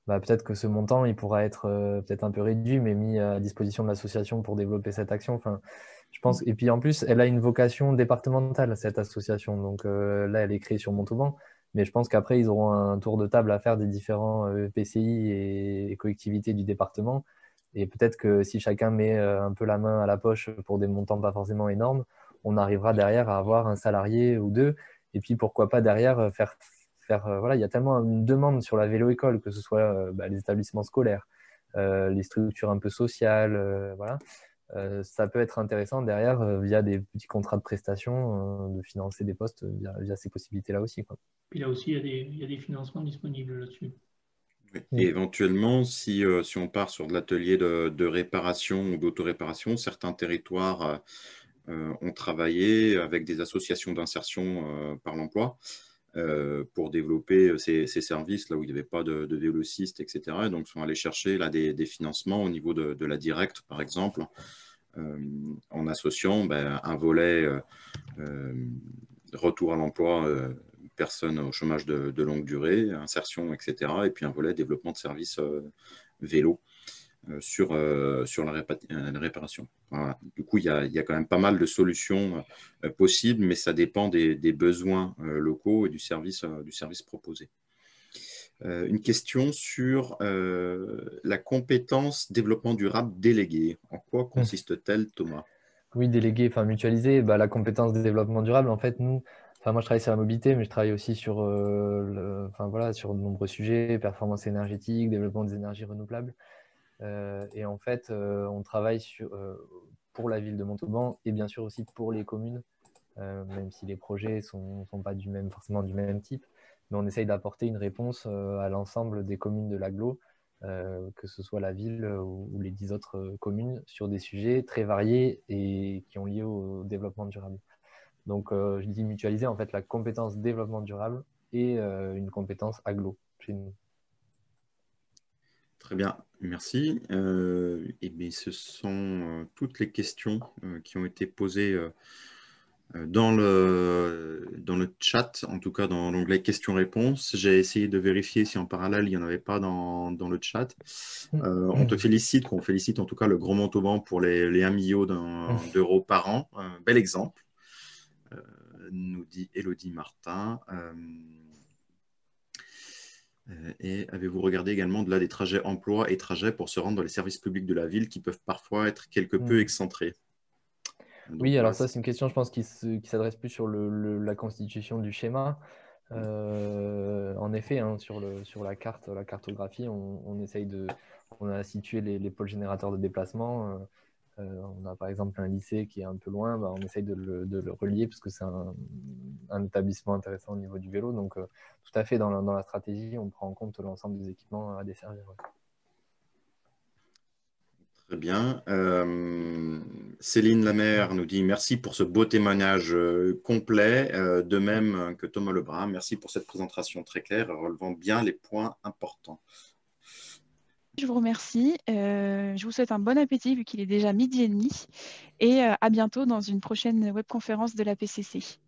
Bah, peut-être que ce montant, il pourra être peut-être un peu réduit, mais mis à disposition de l'association pour développer cette action. Enfin, je pense. Et puis en plus, elle a une vocation départementale, cette association. Donc là, elle est créée sur Montauban. Mais je pense qu'après, ils auront un tour de table à faire des différents PCI et collectivités du département. Et peut-être que si chacun met un peu la main à la poche pour des montants pas forcément énormes, on arrivera derrière à avoir un salarié ou deux. Et puis pourquoi pas derrière voilà, il y a tellement une demande sur la vélo-école, que ce soit les établissements scolaires, les structures un peu sociales, voilà. Ça peut être intéressant derrière, via des petits contrats de prestation, de financer des postes via ces possibilités-là aussi, quoi. Puis là aussi, il y a des financements disponibles là-dessus. Oui. Et éventuellement, si on part sur de l'atelier de réparation ou d'autoréparation, certains territoires ont travaillé avec des associations d'insertion par l'emploi pour développer ces services là où il n'y avait pas de vélocistes, etc. Et donc, sont allés chercher là, des financements au niveau de la directe, par exemple, en associant un volet retour à l'emploi, personnes au chômage de longue durée, insertion, etc. Et puis un volet développement de services vélo sur la réparation. Voilà. Du coup, il y a quand même pas mal de solutions possibles, mais ça dépend des besoins locaux et du service proposé. Une question sur la compétence développement durable déléguée. En quoi consiste-t-elle, Thomas? Oui, déléguer, enfin mutualiser, la compétence de développement durable, en fait, nous, moi je travaille sur la mobilité, mais je travaille aussi sur, sur de nombreux sujets, performance énergétique, développement des énergies renouvelables. Et en fait, on travaille pour la ville de Montauban et bien sûr aussi pour les communes, même si les projets ne sont pas forcément du même type. Mais on essaye d'apporter une réponse à l'ensemble des communes de l'agglo, que ce soit la ville ou les 10 autres communes, sur des sujets très variés et qui ont lié au développement durable. Donc, je dis mutualiser en fait la compétence développement durable et une compétence agglo chez nous. Très bien, merci. Et bien, ce sont toutes les questions qui ont été posées dans le chat, en tout cas dans l'onglet questions-réponses. J'ai essayé de vérifier si en parallèle, il n'y en avait pas dans le chat. On te félicite, qu'on félicite en tout cas le Grand Montauban pour les 1 million d'euros par an. Bel exemple, nous dit Élodie Martin. Et avez-vous regardé également de là des trajets emploi et trajets pour se rendre dans les services publics de la ville qui peuvent parfois être quelque peu excentrés? Donc, oui, voilà, alors ça, c'est une question, je pense, qui s'adresse plus sur la constitution du schéma. En effet, hein, sur la cartographie, on a situé les pôles générateurs de déplacement. On a par exemple un lycée qui est un peu loin, on essaye de le relier parce que c'est un établissement intéressant au niveau du vélo. Donc, tout à fait, dans la stratégie, on prend en compte l'ensemble des équipements à desservir. Ouais. Très bien. Céline Lamère nous dit merci pour ce beau témoignage complet, de même que Thomas Lebrun. Merci pour cette présentation très claire, relevant bien les points importants. Je vous remercie. Je vous souhaite un bon appétit vu qu'il est déjà 12h30 et à bientôt dans une prochaine webconférence de la PCC.